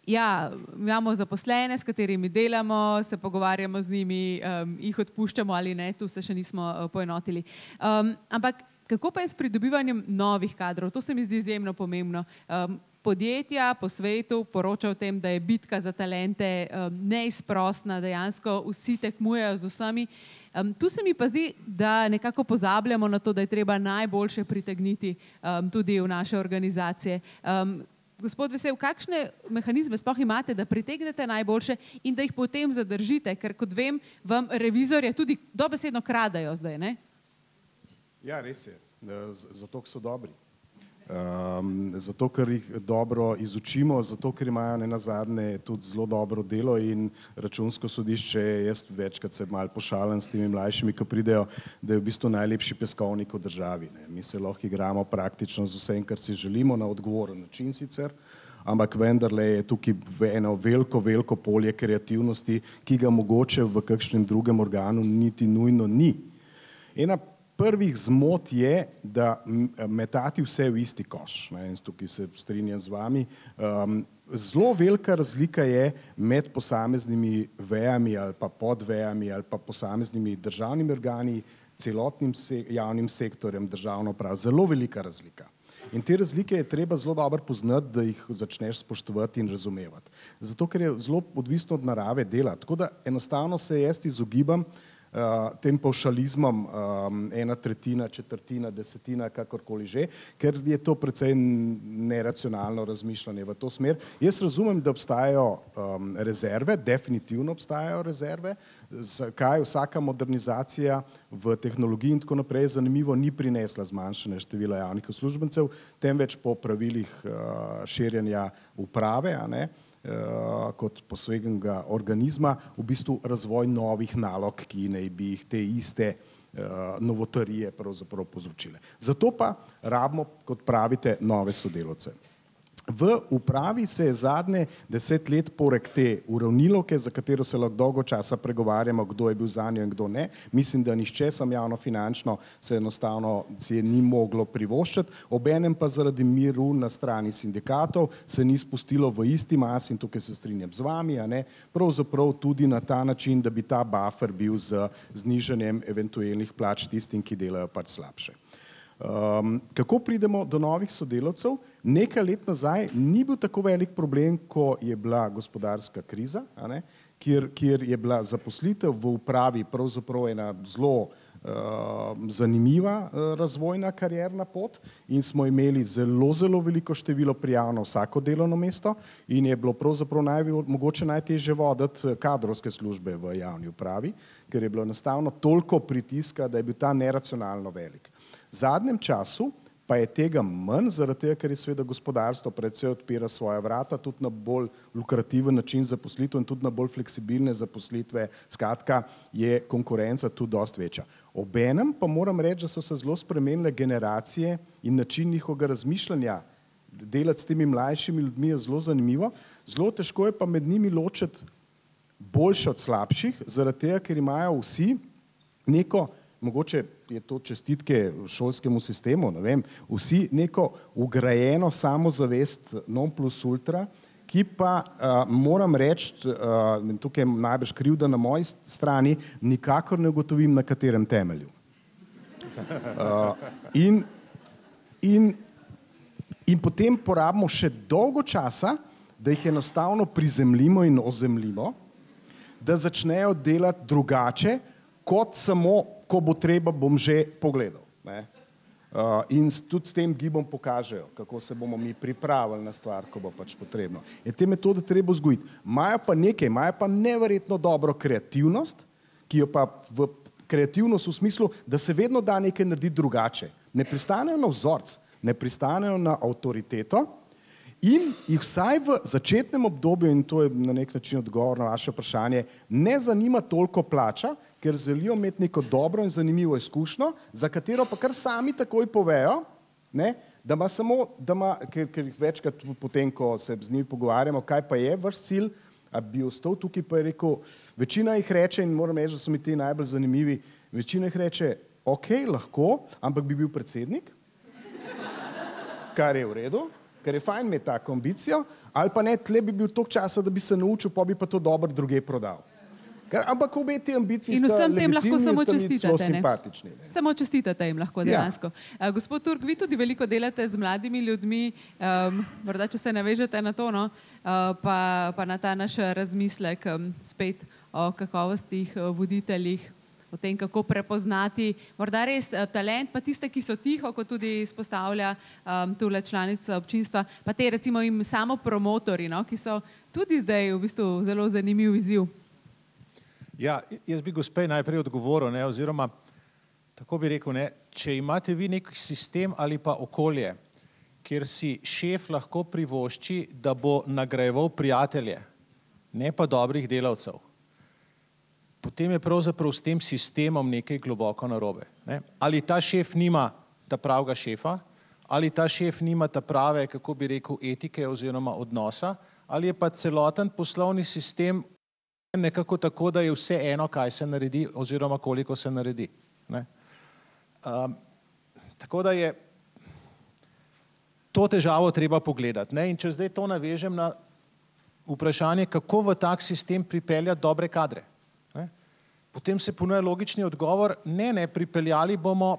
Ja, imamo zaposlene, s katerimi delamo, se pogovarjamo z njimi, jih odpuščamo ali ne, tu se še nismo poenotili. Ampak kako pa je s pridobivanjem novih kadrov? To se mi zdi izjemno pomembno. Podjetja po svetu poročajo o tem, da je bitka za talente neizprostna, dejansko vsi tekmujejo z vsemi. Tu se mi pa zdi, da nekako pozabljamo na to, da je treba najboljše pritegniti tudi v naše organizacije. Gospod Vesel, kakšne mehanizme sploh imate, da pritegnete najboljše in da jih potem zadržite? Ker kot vem, vam revizorje tudi dobesedno kradajo zdaj, ne? Ja, res je. Zato, ker so dobri. Zato, ker jih dobro izučimo, zato, ker imajo nenazadnje tudi zelo dobro delo in Računsko sodišče, jaz večkrat se malo pošalim s temi mlajšimi, ki pridejo, da je v bistvu najlepši peskovnik v državi. Mi se lahko igramo praktično z vsem, kar si želimo, na odgovoren način sicer, ampak vendarle je tukaj eno veliko polje kreativnosti, ki ga mogoče v kakšnem drugem organu niti nujno ni. Ena prvih zmot je, da metati vse v isti koš. Tukaj se strinjam z vami. Zelo velika razlika je med posameznimi vejami ali pa podvejami ali pa posameznimi državnimi organi, celotnim javnim sektorjem, državno upravo. Zelo velika razlika. In te razlike je treba zelo dobro poznati, da jih začneš spoštovati in razumevati. Zato, ker je zelo odvisno od narave dela. Tako da enostavno se jaz izogibam tem pavšalizmom 1/3, 1/4, 10, kakorkoli že, ker je to precej neracionalno razmišljanje v to smer. Jaz razumem, da obstajajo rezerve, definitivno obstajajo rezerve, zakaj vsaka modernizacija v tehnologiji in tako naprej zanimivo ni prinesla zmanjšanje števila javnih uslužbencev, temveč po pravilih širjenja uprave, kot posebnega organizma, v bistvu razvoj novih nalog, ki naj bi jih te iste novotarije pravzaprav povzročile. Zato pa rabimo, kot pravite, nove sodelavce. V upravi se je zadnje 10 let poleg te uravnilovke, za katero se lahko dolgo časa pregovarjamo, kdo je bil zanjo in kdo ne, mislim, da nišče sam javno finančno se enostavno si je ni moglo privoščiti, obenem pa zaradi miru na strani sindikatov se ni spustilo v isti masi, in tukaj se strinjam z vami, a ne, pravzaprav tudi na ta način, da bi ta buffer bil z znižanjem eventualnih plač tistim, ki delajo pač slabše. Kako pridemo do novih sodelavcev? Nekaj let nazaj ni bil tako velik problem, ko je bila gospodarska kriza, a ne, kjer je bila zaposlitev v upravi pravzaprav ena zelo zanimiva razvojna karierna pot in smo imeli zelo veliko število prijav na vsako delovno mesto in je bilo pravzaprav mogoče najtežje voditi kadrovske službe v javni upravi, ker je bilo enostavno toliko pritiska, da je bil ta neracionalno velik. V zadnjem času pa je tega manj, zaradi tega, ker je seveda gospodarstvo predvsej odpira svoja vrata, tudi na bolj lukrativen način zaposlitev in tudi na bolj fleksibilne zaposlitve, skratka je konkurenca tu dosti večja. Obenem pa moram reči, da so se zelo spremenile generacije in način njihovega razmišljanja. Delati s temi mlajšimi ljudmi je zelo zanimivo, zelo težko je pa med njimi ločiti boljše od slabših, zaradi tega, ker imajo vsi neko, mogoče je to čestitke šolskemu sistemu, ne vem, vsi neko ugrajeno samozavest non plus ultra, ki pa moram reči, tukaj je najbrž krivda na moji strani, nikakor ne ugotovim, na katerem temelju. In potem porabimo še dolgo časa, da jih enostavno prizemljimo in ozemljimo, da začnejo delati drugače, kot samo, ko bo treba, bom že pogledal. Ne? In tudi s tem gibom pokažejo, kako se bomo mi pripravili na stvar, ko bo pač potrebno. Je te metode treba vzgojiti. Imajo pa neverjetno dobro kreativnost, ki jo pa v kreativnost v smislu, da se vedno da nekaj narediti drugače. Ne pristanejo na vzorc, ne pristanejo na avtoriteto in jih vsaj v začetnem obdobju, in to je na nek način odgovor na vaše vprašanje, ne zanima toliko plača, ker želijo imeti neko dobro in zanimivo izkušnjo, za katero pa kar sami takoj povejo, ne, da ima samo, ker jih večkrat potem, ko se z njimi pogovarjamo, kaj pa je vaš cilj, a bi ostal tukaj, pa je rekel, večina jih reče, in moram reči, da so mi ti najbolj zanimivi, večina jih reče, ok, lahko, ampak bi bil predsednik, kar je v redu, ker je fajn imeti tako ambicijo, ali pa ne, tle bi bil toliko časa, da bi se naučil, pa bi pa to dobro druge prodal. Ampak obe te ambiciji sta legitimni, sta zelo simpatični. Samo čestitate jim lahko dejansko. Ja. Gospod Turk, vi tudi veliko delate z mladimi ljudmi, morda če se navežete na to, no, pa na ta naš razmislek spet o kakovostih voditeljih, o tem, kako prepoznati morda res talent, pa tiste, ki so tiho, kot tudi izpostavlja tule članica občinstva, pa te recimo jim samo promotori, no, ki so tudi zdaj v bistvu zelo zanimiv izziv. Ja, jaz bi gospej najprej odgovoril, ne, oziroma tako bi rekel, ne, če imate vi nek sistem ali pa okolje, kjer si šef lahko privošči, da bo nagrajeval prijatelje, ne pa dobrih delavcev, potem je pravzaprav s tem sistemom nekaj globoko narobe. Ne. Ali ta šef nima ta pravega šefa, ali ta šef nima ta prave, kako bi rekel, etike oziroma odnosa, ali je pa celoten poslovni sistem nekako tako, da je vse eno, kaj se naredi oziroma koliko se naredi. Ne. Tako da je to težavo treba pogledati. Ne. In če zdaj to navežem na vprašanje, kako v tak sistem pripeljati dobre kadre. Ne. Potem se ponuja logični odgovor, ne, pripeljali bomo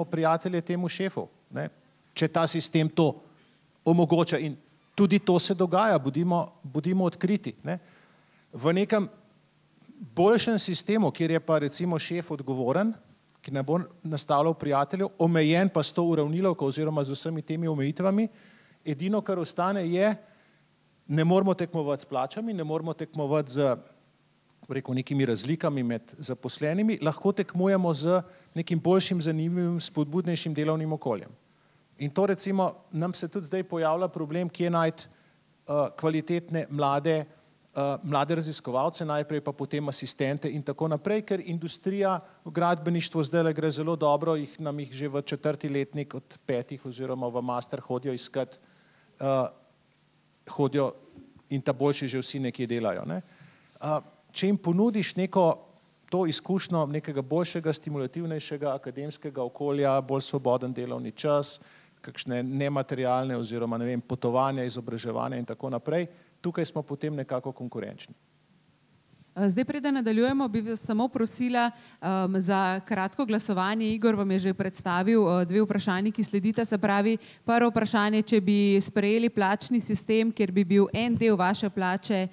prijatelje temu šefu, ne. Če ta sistem to omogoča in tudi to se dogaja, bodimo odkriti. Ne. V nekem boljšem sistemu, kjer je pa recimo šef odgovoren, ki ne bo nastavljal prijateljev, omejen pa s to uravnilovko oziroma z vsemi temi omejitvami, edino, kar ostane je, ne moramo tekmovati s plačami, ne moramo tekmovati z nekimi razlikami med zaposlenimi, lahko tekmujemo z nekim boljšim, zanimivim, spodbudnejšim delovnim okoljem. In to recimo nam se tudi zdaj pojavlja problem, kje najti kvalitetne mlade raziskovalce najprej, pa potem asistente in tako naprej, ker industrija v gradbeništvu zdaj gre zelo dobro, nam jih že v 4. letnik od 5 oziroma v master hodijo iskat, hodijo in ta boljši že vsi nekje delajo. Ne? Če jim ponudiš to izkušnjo nekega boljšega, stimulativnejšega akademskega okolja, bolj svoboden delovni čas, kakšne nematerialne oziroma potovanja, izobraževanja in tako naprej, tukaj smo potem nekako konkurenčni. Zdaj, preden nadaljujemo, bi vas samo prosila za kratko glasovanje. Igor vam je že predstavil 2 vprašanji, ki sledita, se pravi, prvo vprašanje, če bi sprejeli plačni sistem, kjer bi bil en del vaše plače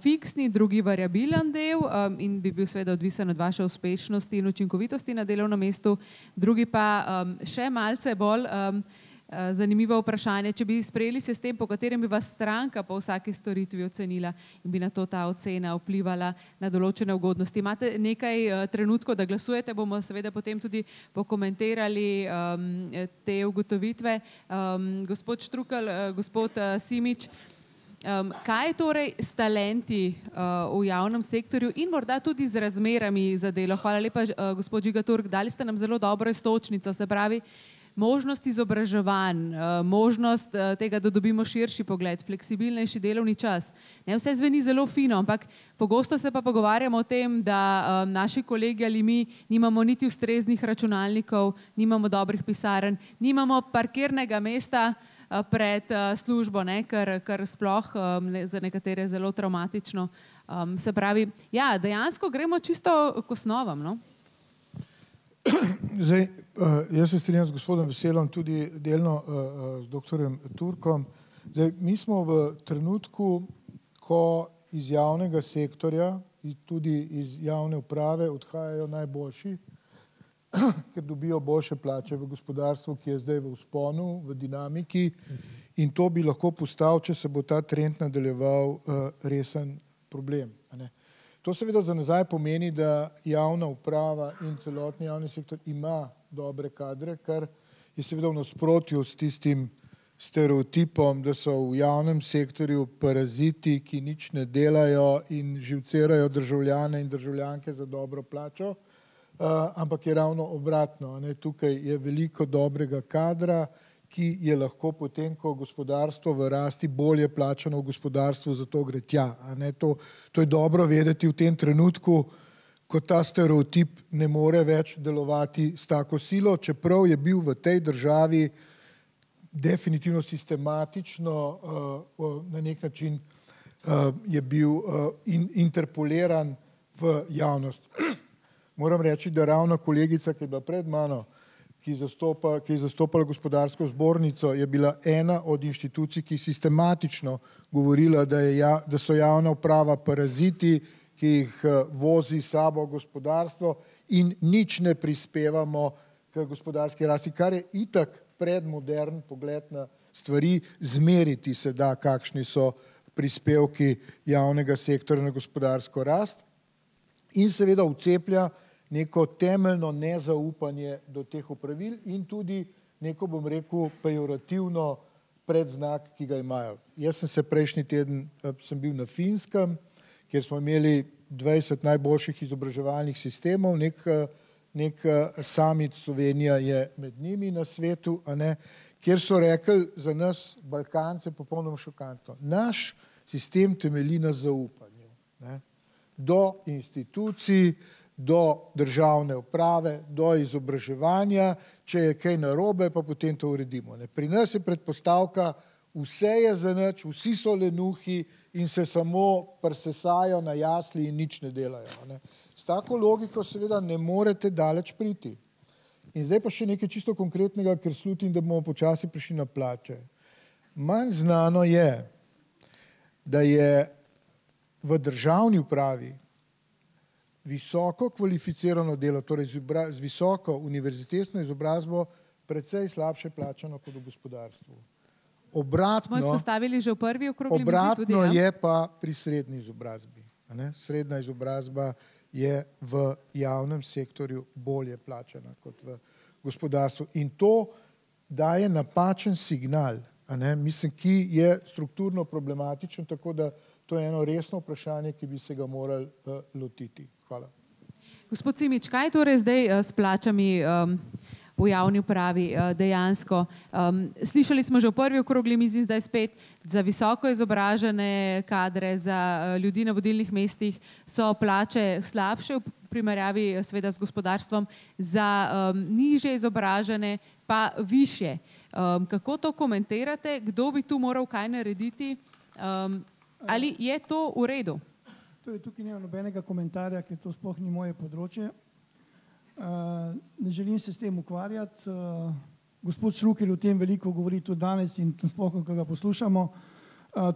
fiksni, drugi variabilen del in bi bil seveda odvisen od vaše uspešnosti in učinkovitosti na delovnem mestu, drugi pa še malce bolj zanimivo vprašanje, če bi sprejeli sistem, po katerem bi vas stranka po vsaki storitvi ocenila in bi na to ta ocena vplivala na določene ugodnosti. Imate nekaj trenutkov, da glasujete, bomo seveda potem tudi pokomentirali te ugotovitve. Gospod Štrukelj, gospod Simič, kaj je torej s talenti v javnem sektorju in morda tudi z razmerami za delo? Hvala lepa, gospod Žiga Turk, dali ste nam zelo dobro iztočnico, se pravi, možnost izobraževanj, možnost tega, da dobimo širši pogled, fleksibilnejši delovni čas. Vse zveni zelo fino, ampak pogosto se pa pogovarjamo o tem, da naši kolegi ali mi nimamo niti ustreznih računalnikov, nimamo dobrih pisarn, nimamo parkirnega mesta pred službo, kar sploh za nekatere zelo travmatično. Se pravi, ja, dejansko gremo čisto k osnovam, no? Zdaj, jaz se strinjam z gospodom Veselom, tudi delno z doktorjem Turkom. Zdaj, mi smo v trenutku, ko iz javnega sektorja in tudi iz javne uprave odhajajo najboljši, ker dobijo boljše plače v gospodarstvu, ki je zdaj v vzponu, v dinamiki, in to bi lahko postal, če se bo ta trend nadaljeval, resen problem. To seveda za nazaj pomeni, da javna uprava in celotni javni sektor ima dobre kadre, kar je seveda v nasprotju s tistim stereotipom, da so v javnem sektorju paraziti, ki nič ne delajo in živcerajo državljane in državljanke za dobro plačo, ampak je ravno obratno. Tukaj je veliko dobrega kadra, ki je lahko potem, ko gospodarstvo v rasti, bolje plačano v gospodarstvu, zato gre tja. To je dobro vedeti v tem trenutku, ko ta stereotip ne more več delovati s tako silo, čeprav je bil v tej državi definitivno sistematično na nek način je bil interpoliran v javnost. Moram reči, da ravno kolegica, ki je bila pred mano, ki je zastopala gospodarsko zbornico, je bila ena od inštitucij, ki sistematično govorila, da so javna uprava paraziti, ki jih vozi sabo gospodarstvo in nič ne prispevamo k gospodarski rasti, kar je itak predmodern pogled na stvari, zmeriti se da, kakšni so prispevki javnega sektorja na gospodarsko rast in seveda vceplja neko temeljno nezaupanje do teh opravil in tudi neko, bom rekel, pejorativno predznak, ki ga imajo. Jaz sem se prejšnji teden sem bil na Finskem, kjer smo imeli 20 najboljših izobraževalnih sistemov, nek summit, Slovenija je med njimi na svetu, kjer so rekli za nas, Balkance, popolnoma šokantno. Naš sistem temelji na zaupanju. Do institucij, do državne uprave, do izobraževanja, če je kaj narobe, pa potem to uredimo. Pri nas je predpostavka, vse je za nič, vsi so lenuhi in se samo presesajo na jasli in nič ne delajo. S tako logiko seveda ne morete daleč priti. In zdaj pa še nekaj čisto konkretnega, ker slutim, da bomo počasi prišli na plače. Manj znano je, da je v državni upravi visoko kvalificirano delo, torej z visoko univerzitetno izobrazbo, precej slabše plačano kot v gospodarstvu. Smo izpostavili že v prvi okrogli mizi tudi. Obratno je pa pri srednji izobrazbi. Srednja izobrazba je v javnem sektorju bolje plačana kot v gospodarstvu. In to daje napačen signal mislim, ki je strukturno problematičen, tako da to je eno resno vprašanje, ki bi se ga morali lotiti. Hvala. Gospod Simič, kaj torej zdaj s plačami v javni upravi dejansko? Slišali smo že v prvi okrogli mizi, zdaj spet za visoko izobražene kadre, za ljudi na vodilnih mestih so plače slabše v primerjavi seveda s gospodarstvom, za nižje izobražene pa višje. Kako to komentirate? Kdo bi tu moral kaj narediti? Ali je to v redu? Torej, tukaj nimam nobenega komentarja, ker to sploh ni moje področje. Ne želim se s tem ukvarjati. Gospod Štrukelj o tem veliko govori tudi danes in sploh, ko ga poslušamo.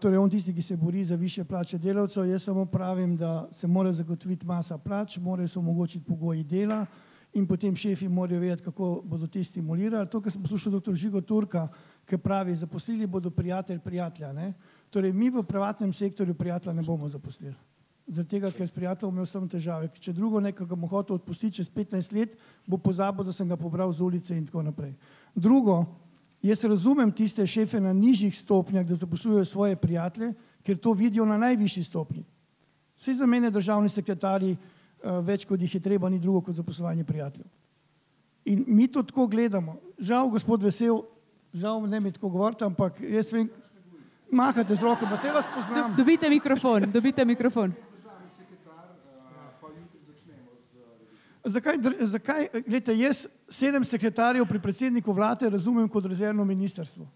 Torej, on tisti, ki se bori za višje plače delavcev. Jaz samo pravim, da se mora zagotoviti masa plač, morajo se omogočiti pogoji dela in potem šefi morajo vedeti, kako bodo te stimulirali. To, kar sem poslušal dr. Žigo Turka, ki pravi, zaposlili bodo prijatelja. Ne? Torej, mi v privatnem sektorju prijatelja ne bomo zaposlili. Zaradi tega, ker s prijateljem imel sem težave. Če drugo nekega mu hotel odpustiti čez 15 let, bo pozabil, da sem ga pobral z ulice in tako naprej. Drugo, jaz razumem tiste šefe na nižjih stopnjah, da zaposlujejo svoje prijatelje, ker to vidijo na najvišji stopnji. Saj za mene državni sekretarji, več kot jih je treba, ni drugo kot zaposlovanje prijateljev. In mi to tako gledamo. Žal, gospod Vesel, žal ne mi tako govorite, ampak jaz vem, mahate z roko, pa se vas poznam. Dobite mikrofon. Zakaj, gledajte, jaz 7 sekretarjev pri predsedniku vlade razumem kot rezervno ministrstvo.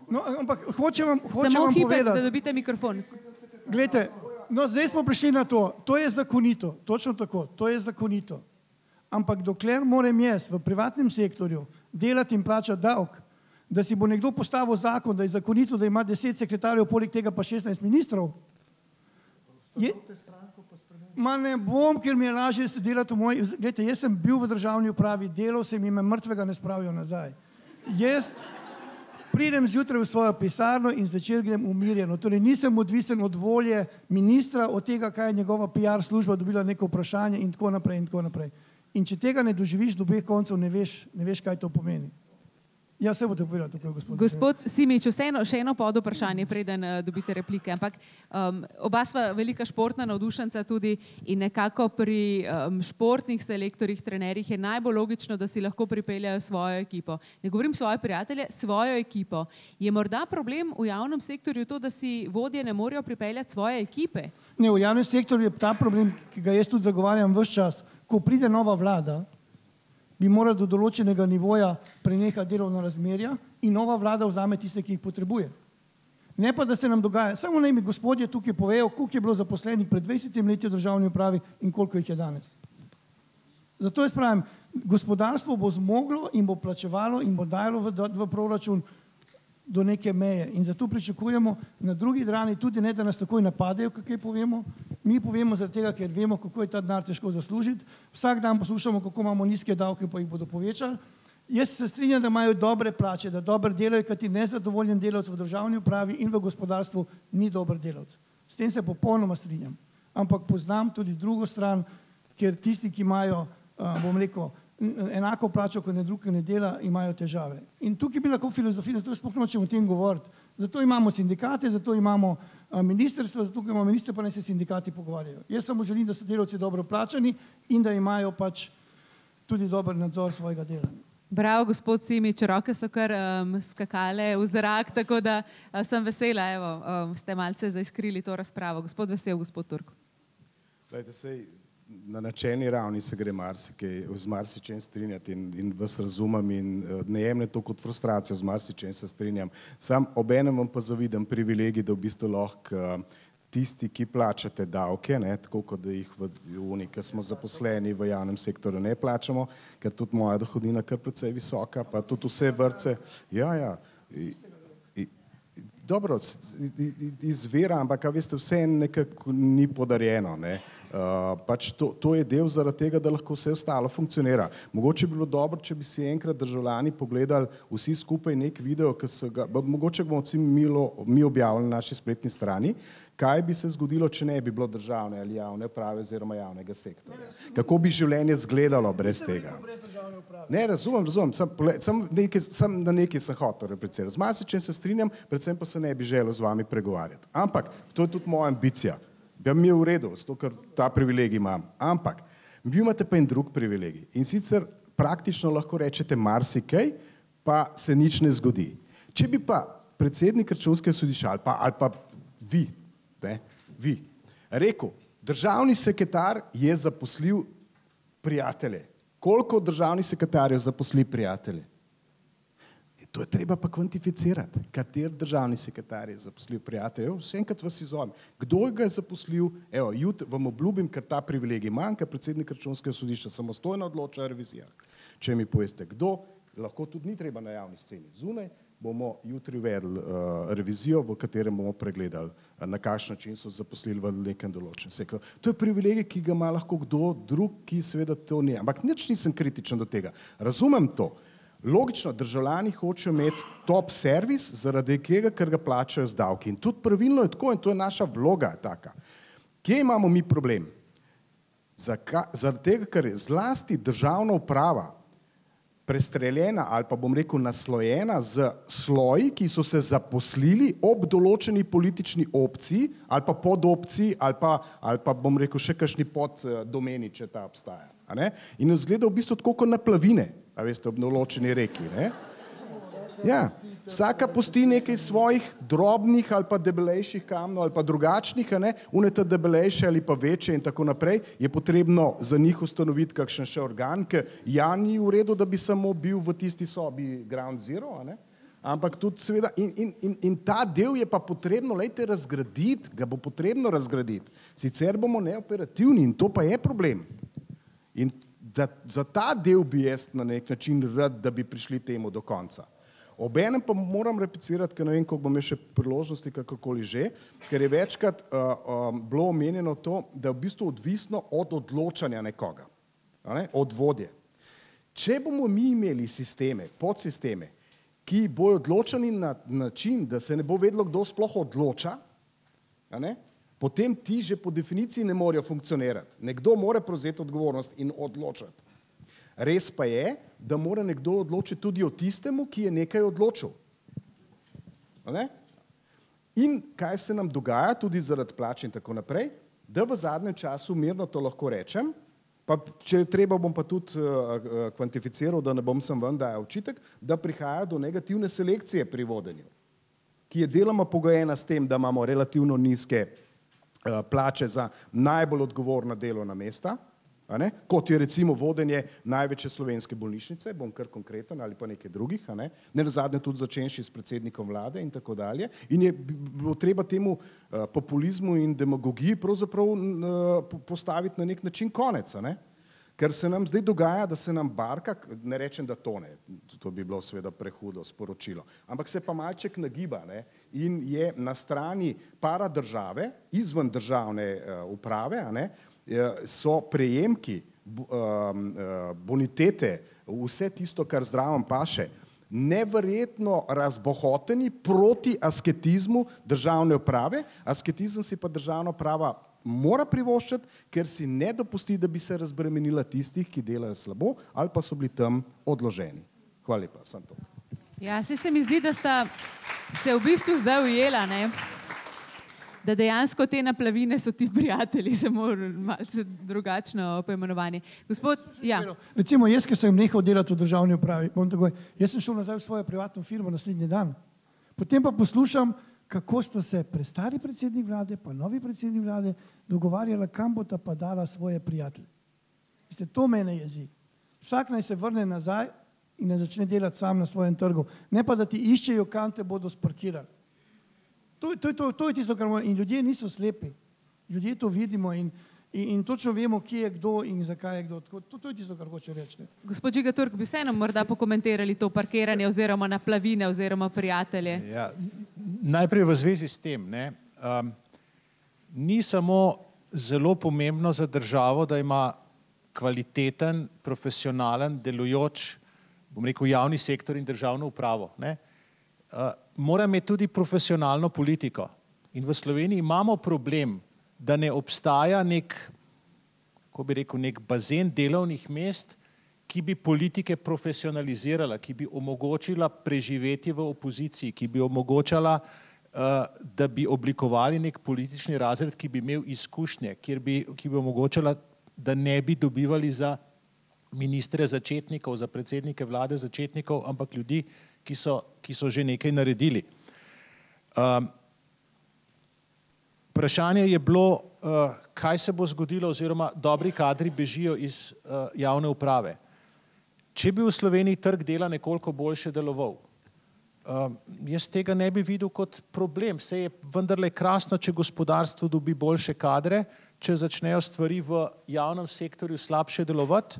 No, ampak hočem vam povedati. Samo hipec, da dobite mikrofon. Gledajte, no zdaj smo prišli na to. To je zakonito, točno tako, to je zakonito. Ampak dokler moram jaz v privatnem sektorju delati in plačati davek, da si bo nekdo postavil zakon, da je zakonito, da ima 10 sekretarjev, poleg tega pa 16 ministrov, ma ne bom, ker mi je lažje se delati v moji... Gledajte, jaz sem bil v državni upravi, delal sem in me mrtvega ne spravijo nazaj. Jaz pridem zjutraj v svojo pisarno in zvečer grem umirjeno. Torej nisem odvisen od volje ministra, od tega, kaj je njegova PR služba dobila neko vprašanje in tako naprej. In če tega ne doživiš do obeh koncev, ne veš, kaj to pomeni. Ja, se boste povedali tako, gospod. Gospod Simič, vseeno še eno pod vprašanje, preden dobite replike, ampak oba sva velika športna navdušenca tudi in nekako pri športnih selektorjih, trenerjih je najbolj logično, da si lahko pripeljajo svojo ekipo. Ne govorim svoje prijatelje, svojo ekipo. Je morda problem v javnem sektorju to, da si vodje ne morejo pripeljati svoje ekipe? Ne, v javnem sektorju je ta problem, ki ga jaz tudi zagovarjam ves čas. Ko pride nova vlada, bi morali do določenega nivoja prenehati delovna razmerja in nova vlada vzame tiste, ki jih potrebuje. Ne pa, da se nam dogaja. Samo naj mi gospodje tukaj povejo, koliko je bilo zaposlenih pred 20 leti v državni upravi in koliko jih je danes. Zato jaz pravim, gospodarstvo bo zmoglo in bo plačevalo in bo dajalo v proračun do neke meje. In zato pričakujemo na drugi strani tudi ne, da nas takoj napadejo, kaj povemo. Mi povemo zaradi tega, ker vemo, kako je ta denar težko zaslužiti. Vsak dan poslušamo, kako imamo nizke davke, pa jih bodo povečali. Jaz se strinjam, da imajo dobre plače, da dobro delajo, kajti nezadovoljen delavec v državni upravi in v gospodarstvu ni dober delavec. S tem se popolnoma strinjam. Ampak poznam tudi drugo stran, ker tisti, ki imajo, bom rekel, enako plačo, kot drug ne dela, imajo težave. In tukaj bi lahko filozofija, zato sploh nočem o tem govoriti. Zato imamo sindikate, zato imamo ministrstva, zato imamo ministre, pa naj se sindikati pogovarjajo. Jaz samo želim, da so delavci dobro plačani in da imajo pač tudi dober nadzor svojega dela. Bravo, gospod Simič, roke so kar skakale v zrak, tako da sem vesela, evo, ste malce zaiskrili to razpravo. Gospod Vesel, gospod Turk. Dajte sej, na načelni ravni se gre z marsičem strinjati in vas razumem in ne jemljem to kot frustracijo, z marsičem se strinjam. Sam obenem vam pa zavidam privilegij, da v bistvu lahko tisti, ki plačate davke, tako kot da jih v Uniji, ki smo zaposleni v javnem sektorju, ne plačamo, ker tudi moja dohodnina kar precej visoka, pa tudi vse vrtce. Ja. Dobro, izvira, ampak veste, vse nekako ni podarjeno. Pač to je del zaradi tega, da lahko vse ostalo funkcionira. Mogoče bi bilo dobro, če bi si enkrat državljani pogledali vsi skupaj nek video, mogoče bomo mi objavili na naši spletni strani, kaj bi se zgodilo, če ne bi bilo državne ali javne uprave oziroma javnega sektorja. Kako bi življenje izgledalo brez tega? Ne, razumem, sam na nekaj sem hotel replicirati. Z marsičem se strinjam, predvsem pa se ne bi želel z vami pregovarjati. Ampak, to je tudi moja ambicija. Mi je v redu, zato ker ta privilegij imam. Ampak, vi imate pa en drug privilegij. In sicer praktično lahko rečete marsikaj, pa se nič ne zgodi. Če bi pa predsednik Računskega sodišča ali pa vi rekel, državni sekretar je zaposlil prijatelje. Koliko državnih sekretarjev zaposli prijatelje? To je treba pa kvantificirati. Kater državni sekretar je zaposlil prijatelje? Vse enkrat vas izvojim. Kdo ga je zaposlil? Evo, jutri vam obljubim, ker ta privilegij imam, ker predsednik Računskega sodišča samostojno odloča o revizijah. Če mi poveste, kdo, lahko tudi ni treba na javni sceni. Zunaj bomo jutri uvedli revizijo, v katerem bomo pregledali, na kakšen način so zaposlili v nekem določenem sektorju. To je privilegij, ki ga ima lahko kdo drug, ki seveda to ni. Ampak nič nisem kritičen do tega. Razumem to. Logično, državljani hočejo imeti top servis zaradi tega, ker ga plačajo z davki. In tudi pravilno je tako in to je naša vloga taka. Kje imamo mi problem? Zaradi tega, ker je zlasti državna uprava prestreljena ali pa bom rekel naslojena z sloji, ki so se zaposlili ob določeni politični opciji ali pa podopciji ali pa bom rekel še kakšni poddomeni, če ta obstaja. In izgleda v bistvu tako kot naplavine, a veste, ob določeni reki. Ja, vsaka pusti nekaj svojih drobnih ali pa debelejših kamnov ali pa drugačnih, unete debelejše ali pa večje in tako naprej, je potrebno za njih ustanoviti kakšen še organ, ker ja ni v redu, da bi samo bil v tisti sobi ground zero, ampak tudi seveda in ta del je pa potrebno, lejte, razgraditi, ga bo potrebno razgraditi, sicer bomo neoperativni in to pa je problem. In za ta del bi jaz na nek način rad, da bi prišli temu do konca. Obenem pa moram replicirati, ker ne vem, koliko bom še priložnosti, kakorkoli že, ker je večkrat bilo omenjeno to, da je v bistvu odvisno od odločanja nekoga, od vodje. Če bomo mi imeli sisteme, podsisteme, ki bojo odločani na način, da se ne bo vedelo, kdo sploh odloča, potem ti že po definiciji ne morejo funkcionirati. Nekdo mora prevzeti odgovornost in odločati. Res pa je, da mora nekdo odločiti tudi o tistemu, ki je nekaj odločil. In kaj se nam dogaja, tudi zaradi plač in tako naprej, da v zadnjem času mirno to lahko rečem, pa če treba bom pa tudi kvantificiral, da ne bom sem ven dajal očitek, da prihaja do negativne selekcije pri vodenju, ki je deloma pogojena s tem, da imamo relativno nizke plače za najbolj odgovorna delovna mesta, kot je recimo vodenje največje slovenske bolnišnice, bom kar konkreten, ali pa nekaj drugih, nenazadnje tudi začenši s predsednikom vlade in tako dalje. In je bilo treba temu populizmu in demagogiji pravzaprav postaviti na nek način konec, ker se nam zdaj dogaja, da se nam barka, ne rečem, da tone, to bi bilo seveda prehudo sporočilo, ampak se pa malček nagiba in je na strani paradržave, izven državne uprave, so prejemki, bonitete, vse tisto, kar zdravom paše, neverjetno razbohoteni proti asketizmu državne uprave. Asketizem si pa državna uprava mora privoščiti, ker si ne dopusti, da bi se razbremenila tistih, ki delajo slabo ali pa so bili tam odloženi. Hvala lepa, sem to. Ja, se mi zdi, da sta se v bistvu zdaj ujela, da dejansko te naplavine so ti prijatelji, samo malce drugačno poimenovanje. Gospod, ja. Recimo, jaz, ki sem nehal delati v državni upravi, jaz sem šel nazaj v svojo privatno firmo naslednji dan. Potem pa poslušam, kako sta se prestari predsednik vlade, pa novi predsednik vlade dogovarjala, kam bosta pa dala svoje prijatelje. To mene jezi. Vsak naj se vrne nazaj in ne začne delati sam na svojem trgu. Ne pa, da ti iščejo, kam te bodo sparkirali. To je tisto, kar moramo. In ljudje niso slepi. Ljudje to vidimo in točno vemo, kje je kdo in zakaj je kdo. To je tisto, kar hoče reči. Gospod Žiga Turk, bi vseeno morda pokomentirali to parkiranje oziroma naplavine oziroma prijatelje? Ja, najprej v zvezi s tem, ni samo zelo pomembno za državo, da ima kvaliteten, profesionalen, delujoč, bom rekel, javni sektor in državno upravo. Mora imeti tudi profesionalno politiko. In v Sloveniji imamo problem, da ne obstaja nek bazen delovnih mest, ki bi politike profesionalizirala, ki bi omogočila preživetje v opoziciji, ki bi omogočala, da bi oblikovali nek politični razred, ki bi imel izkušnje, ki bi omogočala, da ne bi dobivali za ministre začetnikov, za predsednike vlade začetnikov, ampak ljudi, ki so že nekaj naredili. Vprašanje je bilo, kaj se bo zgodilo, oziroma dobri kadri bežijo iz javne uprave. Če bi v Sloveniji trg dela nekoliko boljše deloval, jaz tega ne bi videl kot problem. Saj je vendarle krasno, če gospodarstvo dobi boljše kadre, če začnejo stvari v javnem sektorju slabše delovati,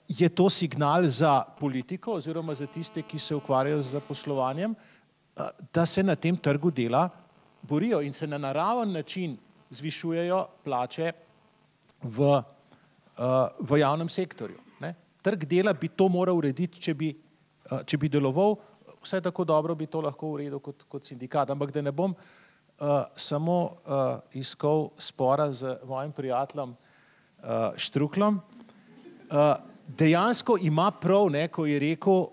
je to signal za politiko oziroma za tiste, ki se ukvarjajo z zaposlovanjem, da se na tem trgu dela borijo in se na naraven način zvišujejo plače v javnem sektorju. Trg dela bi to moral urediti, če bi deloval, vsaj tako dobro bi to lahko uredil kot sindikat. Ampak da ne bom samo iskal spora z mojim prijateljem Štrukljem, dejansko ima prav, ko je rekel,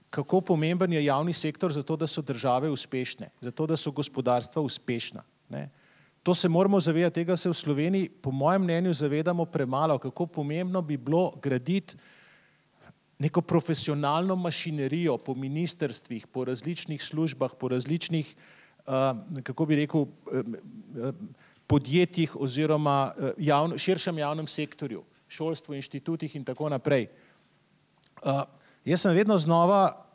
kako pomemben je javni sektor za to, da so države uspešne, za to, da so gospodarstva uspešna. To se moramo zavedati, tega se v Sloveniji, po mojem mnenju, zavedamo premalo, kako pomembno bi bilo graditi neko profesionalno mašinerijo po ministrstvih, po različnih službah, po različnih, kako bi rekel, podjetjih oziroma širšem javnem sektorju, šolstvu, inštitutih in tako naprej. Jaz sem vedno znova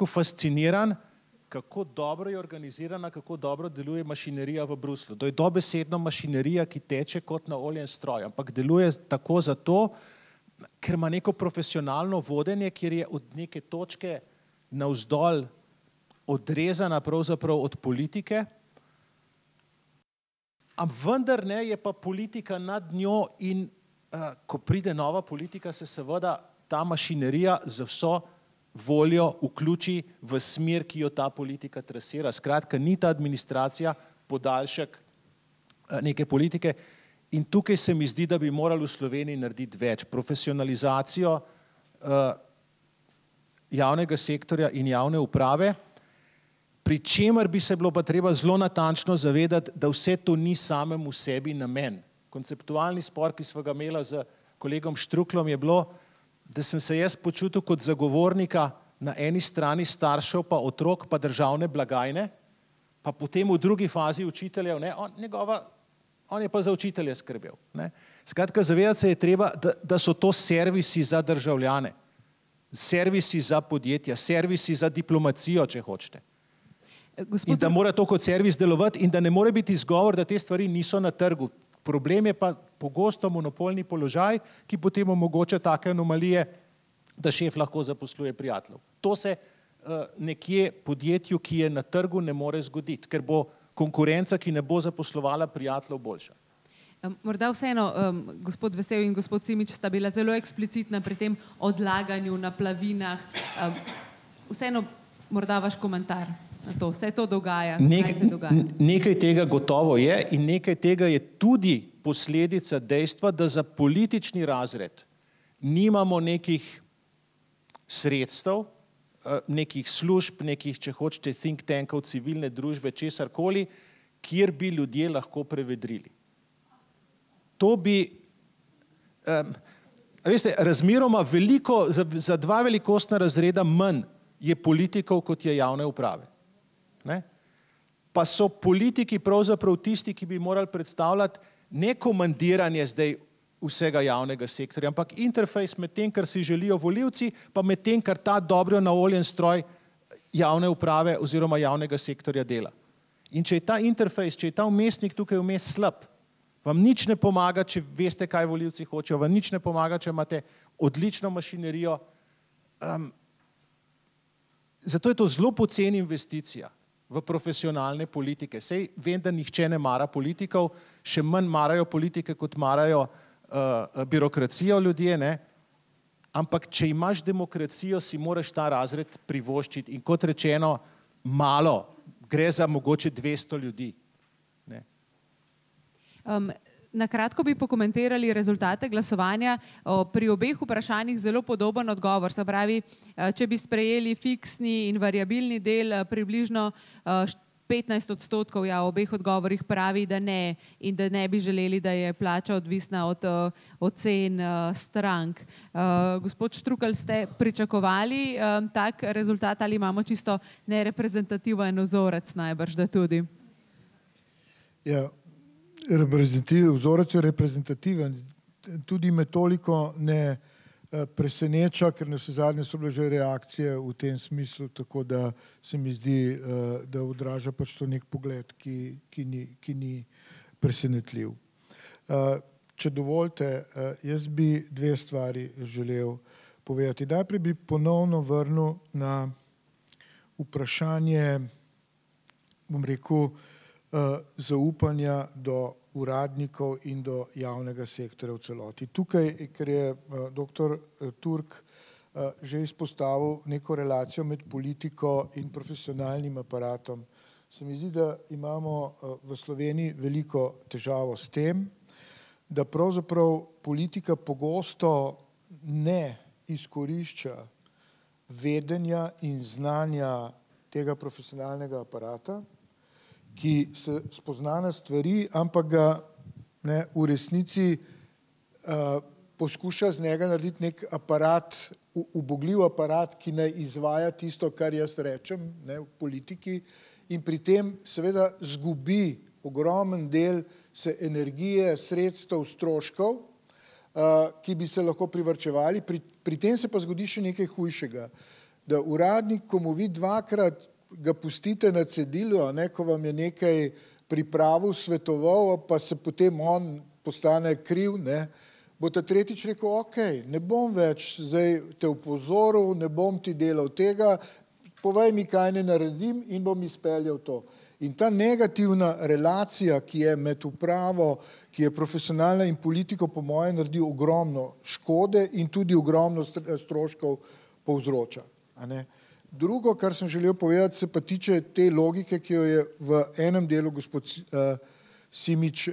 fasciniran, kako dobro je organizirana, kako dobro deluje mašinerija v Bruslju. To je dobesedno mašinerija, ki teče kot na oljen stroj, ampak deluje tako zato, ker ima neko profesionalno vodenje, kjer je od neke točke navzdol odrezana pravzaprav od politike, ampak vendar ne, je pa politika nad njo in ko pride nova politika, se seveda ta mašinerija za vso voljo vključi v smer, ki jo ta politika trasira. Skratka, ni ta administracija podaljšek neke politike in tukaj se mi zdi, da bi morali v Sloveniji narediti več. Profesionalizacijo javnega sektorja in javne uprave, pri čemer bi se bilo pa treba zelo natančno zavedati, da vse to ni samemu sebi namen. Konceptualni spor, ki sva ga imela z kolegom Štrukljem, je bilo, da sem se jaz počutil kot zagovornika na eni strani staršev, pa otrok, pa državne blagajne, pa potem v drugi fazi učiteljev, on je pa za učitelje skrbel. Skratka, zavedati se je treba, da so to servisi za državljane, servisi za podjetja, servisi za diplomacijo, če hočete. In da mora to kot servis delovati in da ne more biti izgovor, da te stvari niso na trgu. Problem je pa pogosto monopolni položaj, ki potem omogoča take anomalije, da šef lahko zaposluje prijateljev. To se nekje podjetju, ki je na trgu, ne more zgoditi, ker bo konkurenca, ki ne bo zaposlovala prijateljev, boljša. Morda vseeno, gospod Vesel in gospod Simič sta bila zelo eksplicitna pri tem odlaganju na plavinah. Vseeno morda vaš komentar. To, vse to dogaja, kaj se dogaja? Nekaj tega gotovo je in nekaj tega je tudi posledica dejstva, da za politični razred nimamo nekih sredstev, nekih služb, nekih, če hočete, think tankov, civilne družbe, česarkoli, kjer bi ljudje lahko prevedrili. To bi, veste, razmeroma veliko, za dva velikostna razreda manj je politikov, kot je javne uprave. Pa so politiki pravzaprav tisti, ki bi morali predstavljati ne komandiranje zdaj vsega javnega sektorja, ampak interfejs med tem, kar si želijo volivci, pa med tem, kar ta dobro naoljen stroj javne uprave oziroma javnega sektorja dela. In če je ta interfejs, če je ta vmesnik tukaj vmes slab, vam nič ne pomaga, če veste, kaj volivci hočejo, vam nič ne pomaga, če imate odlično mašinerijo. Zato je to zelo poceni investicija. v profesionalne politike. Sej vem, da nihče ne mara politikov, še manj marajo politike, kot marajo birokracijo ljudje, ne? Ampak če imaš demokracijo, si moraš ta razred privoščiti in kot rečeno, malo, gre za mogoče 200 ljudi. Ne? Na kratko bi pokomentirali rezultate glasovanja. Pri obeh vprašanjih zelo podoben odgovor. Se pravi, če bi sprejeli fiksni in variabilni del, približno 15% v obeh odgovorih pravi, da ne in da ne bi želeli, da je plača odvisna od ocen strank. Gospod Štrukelj, ste pričakovali tak rezultat ali imamo čisto nereprezentativen vzorec najbrž, da tudi? Ja, vzorec je reprezentativen, tudi me toliko ne preseneča, ker na vsezadnje so bile že reakcije v tem smislu, tako da se mi zdi, da odraža pač to nek pogled, ki ni presenetljiv. Če dovolite, jaz bi dve stvari želel povedati. Najprej bi ponovno vrnil na vprašanje, bom rekel, zaupanja do uradnikov in do javnega sektorja v celoti. Tukaj, ker je dr. Turk že izpostavil neko relacijo med politiko in profesionalnim aparatom, se mi zdi, da imamo v Sloveniji veliko težavo s tem, da pravzaprav politika pogosto ne izkorišča vedenja in znanja tega profesionalnega aparata, ki se spozna na stvari, ampak ga v resnici poskuša z njega narediti nek aparat, ubogljiv aparat, ki naj izvaja tisto, kar jaz rečem v politiki in pri tem seveda zgubi ogromen del se energije, sredstev, stroškov, ki bi se lahko privarčevali. Pri tem se pa zgodi še nekaj hujšega, da uradnik, ko mu vi dvakrat ga pustite na cedilu, ko vam je nekaj pripravil, svetoval, pa se potem on postane kriv, bo ta tretjič rekel, ok, ne bom več zdaj te upozoril, ne bom ti delal tega, povej mi, kaj ne naredim in bom izpeljal to. In ta negativna relacija, ki je med upravo, ki je profesionalna in politiko, po mojem, naredi ogromno škode in tudi ogromno stroškov povzroča. Drugo, kar sem želel povedati, se pa tiče te logike, ki jo je v enem delu gospod Simič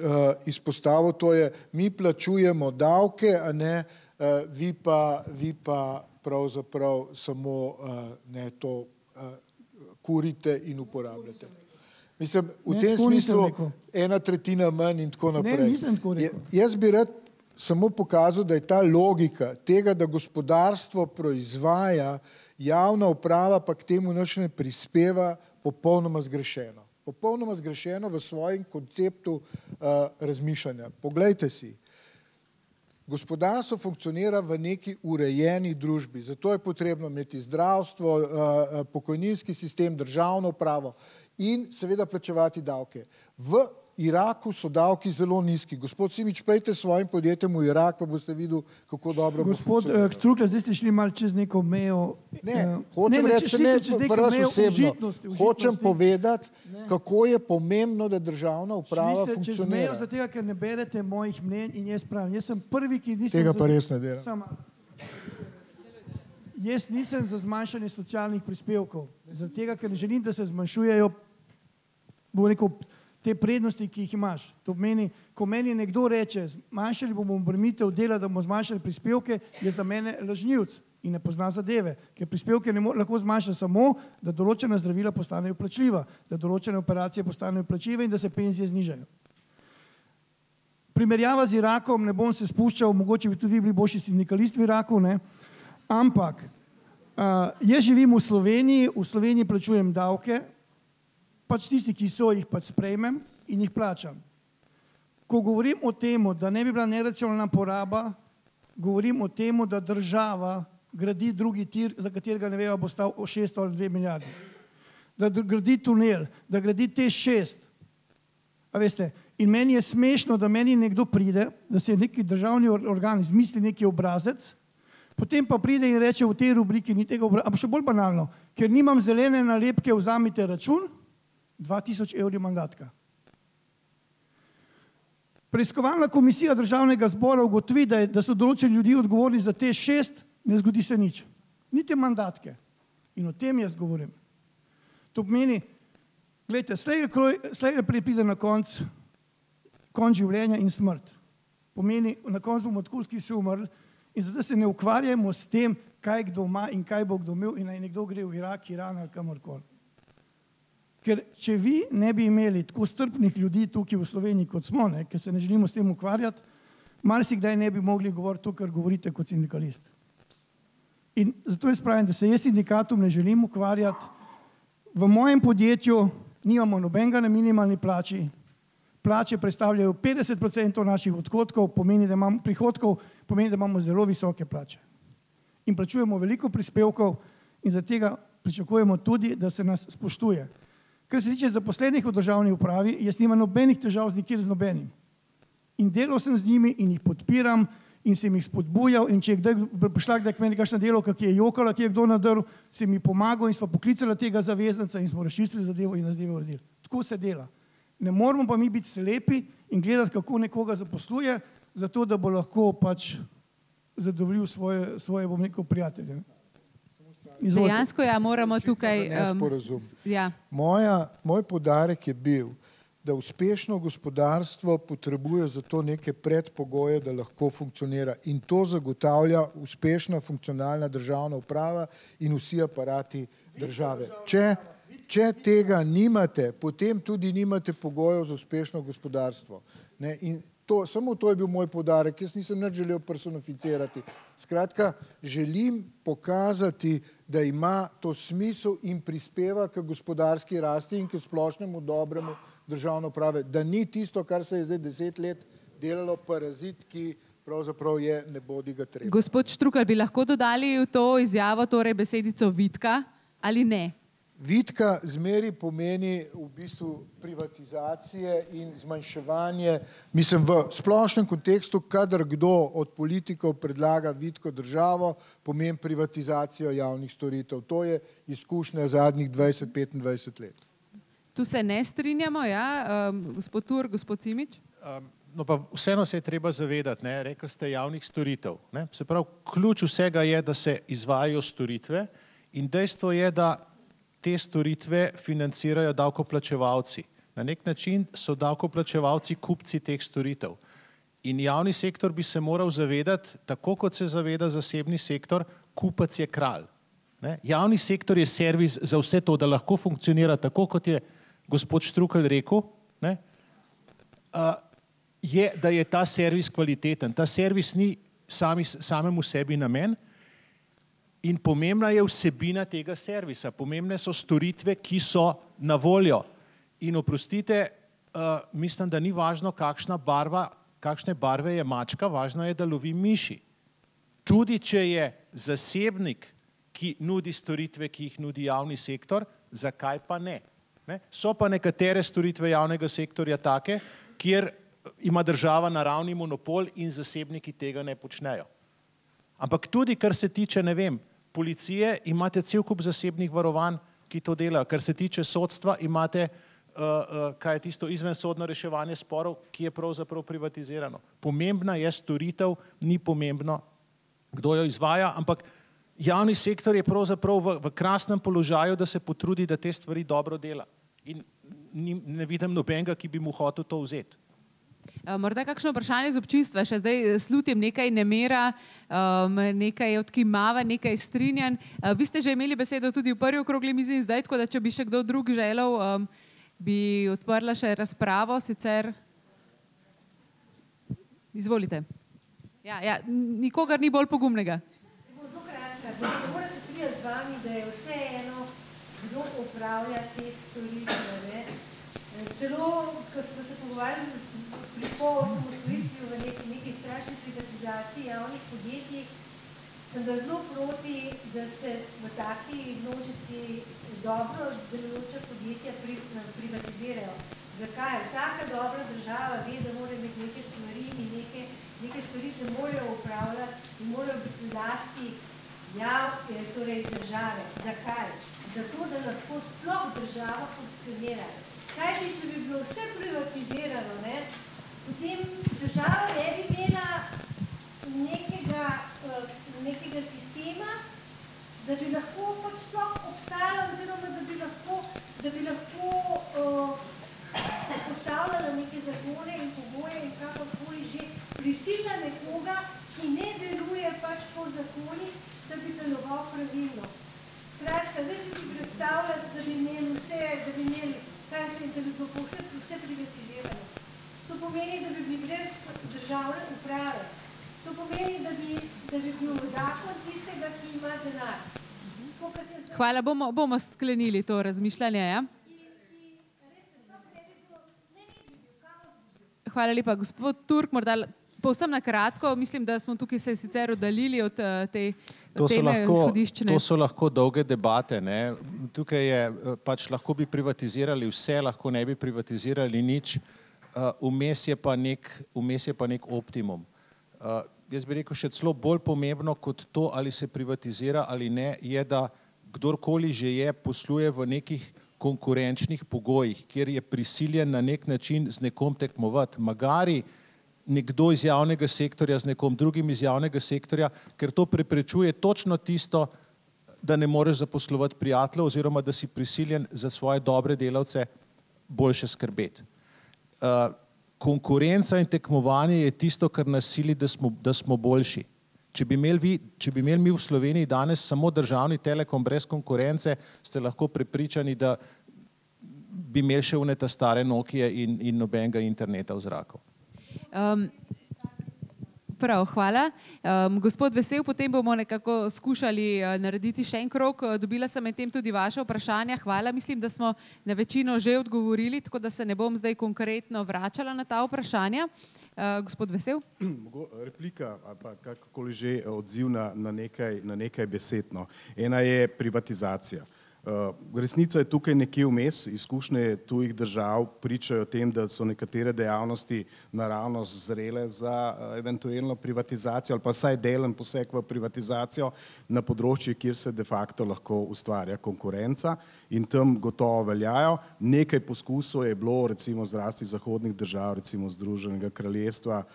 izpostavil, to je, mi plačujemo davke, a ne, vi pa pravzaprav samo to kurite in uporabljate. Mislim, v tem smislu 1/3 manj in tako naprej. Ne, nisem tako rekel. Jaz bi rad samo pokazal, da je ta logika tega, da gospodarstvo proizvaja, javna uprava pa k temu nič ne prispeva, popolnoma zgrešeno. Popolnoma zgrešeno v svojem konceptu razmišljanja. Poglejte si, gospodarstvo funkcionira v neki urejeni družbi, zato je potrebno imeti zdravstvo, pokojninski sistem, državno upravo in seveda plačevati davke. V Iraku so davki zelo nizki. Gospod Simič, pejte s svojim podjetjem v Irak, pa boste videli, kako dobro bo funkcioniralo. Gospod Štrukelj, zdaj ste šli malo čez neko mejo. Hočem reči, hočem povedati, kako je pomembno, da državna uprava funkcionira. Šli ste čez mejo, zato ker ne berete mojih mnenj in jaz pravim. Jaz sem prvi, ki nisem... Tega pa res ne delam. Jaz nisem za zmanjšanje socialnih prispevkov, zato ker ne želim, da se zmanjšujejo, bom rekel, te prednosti, ki jih imaš. To pomeni, ko meni nekdo reče, zmanjšali bomo obremenitev dela, da bomo zmanjšali prispevke, je za mene lažnivec in ne pozna zadeve, ker prispevke lahko zmanjša samo, da določena zdravila postanejo plačljiva, da določene operacije postanejo plačljive in da se penzije znižajo. Primerjava z Irakom, ne bom se spuščal, mogoče bi tudi vi bili boljši sindikalist v Iraku, ampak jaz živim v Sloveniji plačujem davke, pač tisti, ki so, jih pač sprejmem in jih plačam. Ko govorim o tem, da ne bi bila neracionalna poraba, govorim o tem, da država gradi drugi tir, za katerega ne veva, bo stal 600 ali 2 milijardi. Da gradi tunel, da gradi T6. A veste, in meni je smešno, da meni nekdo pride, da se neki državni organ izmisli neki obrazec, potem pa pride in reče v tej rubriki ni tega obrazca, ampak še bolj banalno, ker nimam zelene nalepke, vzamite račun, 2000 evri mandatka. Preiskovalna komisija državnega zbora ugotovi, da so določeni ljudi odgovorni za te 6, ne zgodi se nič. Niti mandatke. In o tem jaz govorim. To pomeni, gledajte, slej pride na konc življenja in smrt. Pomeni, na koncu bomo tako, ki so umrli, in zato se ne ukvarjamo s tem, kaj kdo ima in kaj bo kdo imel in naj nekdo gre v Irak, Iran ali kamorkoli. Ker če vi ne bi imeli tako strpnih ljudi tukaj v Sloveniji, kot smo, ker se ne želimo s tem ukvarjati, marsikdaj ne bi mogli govoriti to, kar govorite kot sindikalist. In zato jaz pravim, da se jaz sindikatom ne želim ukvarjati. V mojem podjetju nimamo nobenega na minimalni plači. Plače predstavljajo 50% naših odhodkov, pomeni, da imamo prihodkov, pomeni, da imamo zelo visoke plače. In plačujemo veliko prispevkov in zaradi tega pričakujemo tudi, da se nas spoštuje. Kar se tiče zaposlenih v državni upravi, jaz nimam nobenih težav z nikjer z nobenim. In delal sem z njimi in jih podpiram in sem jih spodbujal in če je kdaj prišla kdaj k meni kakšna delovka, ki je jokala, ki je kdo nadrl, sem ji pomagal in sva poklicala tega zavezanca in smo razčistili zadevo in zadevo uredili. Tako se dela. Ne moramo pa mi biti slepi in gledati, kako nekoga zaposluje, zato da bo lahko pač zadovoljil svoje bom rekel, prijatelje. Dejansko ja, moramo tukaj... Ja. Moj poudarek je bil, da uspešno gospodarstvo potrebuje za to neke predpogoje, da lahko funkcionira in to zagotavlja uspešna funkcionalna državna uprava in vsi aparati države. Če tega nimate, potem tudi nimate pogojev za uspešno gospodarstvo. Ne? In samo to je bil moj poudarek, jaz nisem nič želel personificirati. Skratka, želim pokazati, da ima to smisel in prispeva k gospodarski rasti in k splošnemu dobremu državno uprave, da ni tisto, kar se je zdaj 10 let delalo, parazit, ki pravzaprav je ne bodi ga treba. Gospod Štrukelj, bi lahko dodali v to izjavo torej besedico vitka ali ne? Vitka zmeri pomeni v bistvu privatizacije in zmanjševanje, mislim v splošnem kontekstu, kadar kdo od politikov predlaga vitko državo, pomeni privatizacijo javnih storitev. To je izkušnja zadnjih 20-25 let. Tu se ne strinjamo, ja, gospod Tur, gospod Simič? No pa vseeno se je treba zavedati, ne, rekli ste javnih storitev. Ne. Se pravi, ključ vsega je, da se izvajajo storitve in dejstvo je, da te storitve financirajo davkoplačevalci. Na nek način so davkoplačevalci kupci teh storitev. In javni sektor bi se moral zavedati, tako kot se zaveda zasebni sektor, kupac je kralj. Ne. Javni sektor je servis za vse to, da lahko funkcionira tako, kot je gospod Štrukelj rekel, ne, da je ta servis kvaliteten. Ta servis ni samemu sebi namen in pomembna je vsebina tega servisa. Pomembne so storitve, ki so na voljo. In oprostite, mislim, da ni važno, kakšne barve je mačka, važno je, da lovi miši. Tudi če je zasebnik, ki nudi storitve, ki jih nudi javni sektor, zakaj pa ne? So pa nekatere storitve javnega sektorja take, kjer ima država naravni monopol in zasebniki tega ne počnejo. Ampak tudi, kar se tiče, ne vem, policije, imate cel kup zasebnih varovanj, ki to delajo. Kar se tiče sodstva, imate, kaj je tisto izvensodno reševanje sporov, ki je pravzaprav privatizirano. Pomembna je storitev, ni pomembno, kdo jo izvaja, ampak javni sektor je pravzaprav v krasnem položaju, da se potrudi, da te stvari dobro dela. In ne vidim nobenega, ki bi mu hotel to vzeti. Morda kakšno vprašanje z občinstva, še zdaj slutim nekaj nemira, nekaj odkimava, nekaj strinjanj. Vi ste že imeli besedo tudi v prvi okrogli mizi in zdaj, tako da če bi še kdo drug želel, bi odprla še razpravo, sicer izvolite. Ja, nikogar ni bolj pogumnega. Zelo kratka, moram se strinjati z vami, da je vseeno, kdo upravlja te storitve. Celo, ko smo se pogovarjali po osamosvojitvi v neki strašni privatizaciji javnih podjetij, sem da zelo proti, da se v taki množici dobro delujoča podjetja privatizirajo. Zakaj? Vsaka dobra država ve, da mora imeti neke stvari in neke storitve morajo upravljati in morajo biti v lasti torej države. Zakaj? zato da lahko sploh država funkcionira. Kajti, če bi bilo vse privatizirano, ne, potem država ne bi imela nekega sistema, da bi lahko pač sploh obstajala oziroma da bi lahko postavljala neke zakone in pogoje in kakorkoli že prisilila nekoga, ki ne deluje pač po zakonih, da bi deloval pravilno. Skratka, zdaj si predstavljati, da bi imeli vse, da bi imeli, kaj se, da bi bilo vse privatizirano. To pomeni, da bi bili brez državne uprave. To pomeni, da bi bil zakon tistega, ki ima denar. Hvala, bomo sklenili to razmišljanje. Ja? Hvala lepa. Gospod Turk, morda povsem na kratko, mislim, da smo tukaj se sicer oddaljili od te teme izhodiščne. To so lahko dolge debate. Ne? Tukaj je, pač lahko bi privatizirali vse, lahko ne bi privatizirali nič. Vmes je pa nek optimum. Jaz bi rekel, še celo bolj pomembno kot to, ali se privatizira ali ne, je, da kdorkoli že je, posluje v nekih konkurenčnih pogojih, kjer je prisiljen na nek način z nekom tekmovati. Magari nekdo iz javnega sektorja z nekom drugim iz javnega sektorja, ker to preprečuje točno tisto, da ne moreš zaposlovati prijateljev oziroma da si prisiljen za svoje dobre delavce boljše skrbeti. Konkurenca in tekmovanje je tisto, kar nas sili, da smo boljši. Če bi imeli mi v Sloveniji danes samo državni telekom brez konkurence, ste lahko prepričani, da bi imeli še ta stare Nokije in nobenega interneta v zraku. Prav, hvala. Gospod Vesel, potem bomo nekako skušali narediti še en krog. Dobila sem medtem tudi vaše vprašanja. Hvala, mislim, da smo na večino že odgovorili, tako da se ne bom zdaj konkretno vračala na ta vprašanja. Gospod Vesel? Replika ali pa kakorkoli že odziv na nekaj besed. Ena je privatizacija. Resnica je tukaj nekje vmes, izkušnje tujih držav pričajo o tem, da so nekatere dejavnosti naravnost zrele za eventualno privatizacijo ali pa vsaj delen poseg v privatizacijo na področju, kjer se de facto lahko ustvarja konkurenca in tam gotovo veljajo. Nekaj poskusov je bilo recimo zlasti zahodnih držav, recimo Združenega kraljestva,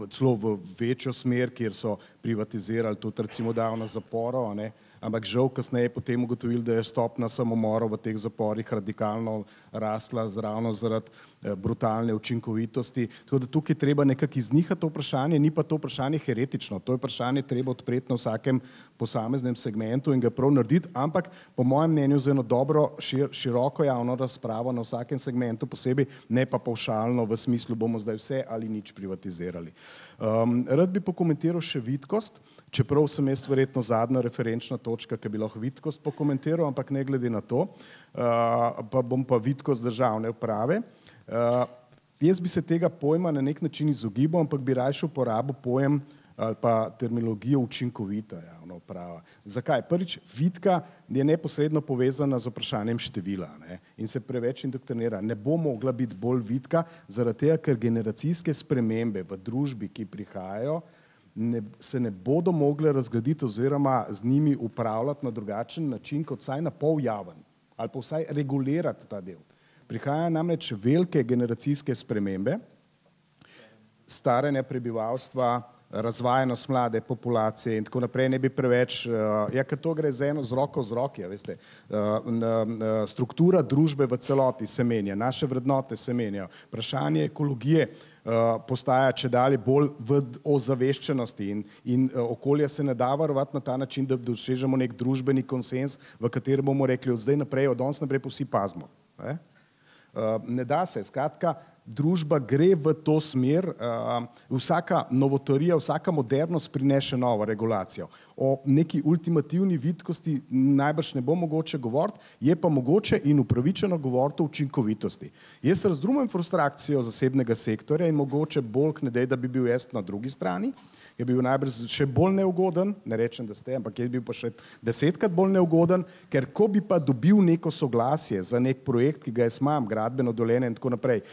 celo v večjo smer, kjer so privatizirali tudi recimo davno zaporov, ampak žal kasneje potem ugotovili, da je stopnja samomorov v teh zaporih radikalno rasla ravno zaradi brutalne učinkovitosti. Tako da tukaj treba nekako iznihati to vprašanje, ni pa to vprašanje heretično, to je vprašanje treba odpreti na vsakem posameznem segmentu in ga prav narediti, ampak po mojem mnenju z eno dobro, široko javno razpravo na vsakem segmentu posebej, ne pa pavšalno v smislu bomo zdaj vse ali nič privatizirali. Rad bi pokomentiral še vitkost, čeprav sem jaz verjetno zadnja referenčna točka, ki bi lahko vitkost pokomentiral, ampak ne glede na to, pa bom pa vitkost državne uprave. Jaz bi se tega pojma na nek način izogibal, ampak bi rajši uporabil pojem ali pa terminologijo učinkovita javna uprava. Zakaj? Prvič, vitka je neposredno povezana z vprašanjem števila in se preveč indoktrinira. Ne bo mogla biti bolj vitka, zaradi tega, ker generacijske spremembe v družbi, ki prihajajo, se ne bodo mogle razgraditi oziroma z njimi upravljati na drugačen način, kot vsaj na pol javen, ali pa vsaj regulirati ta del. Prihajajo namreč velike generacijske spremembe, staranje prebivalstva, razvajenost mlade populacije in tako naprej, ne bi preveč, ker to gre z eno z roko v roki, veste, struktura družbe v celoti se menja, naše vrednote se menjajo, vprašanje ekologije postaja čedalje bolj v ozaveščenosti in okolje se ne da varovati na ta način, da dosežemo nek družbeni konsens, v katerem bomo rekli od zdaj naprej, od danes naprej pa vsi pazimo. Ne da se, skratka, družba gre v to smer, vsaka novotarija, vsaka modernost prinese novo regulacijo. O neki ultimativni vitkosti najbrž ne bo mogoče govoriti, je pa mogoče in upravičeno govoriti o učinkovitosti. Jaz razumem frustracijo zasebnega sektorja in mogoče bolj k nedej, da bi bil jaz na drugi strani, je bil najbrž še bolj neugoden, ne rečem, da ste, ampak je bil pa še 10-krat bolj neugoden, ker ko bi pa dobil neko soglasje za nek projekt, ki ga jaz imam, gradbeno dovoljenje in tako naprej,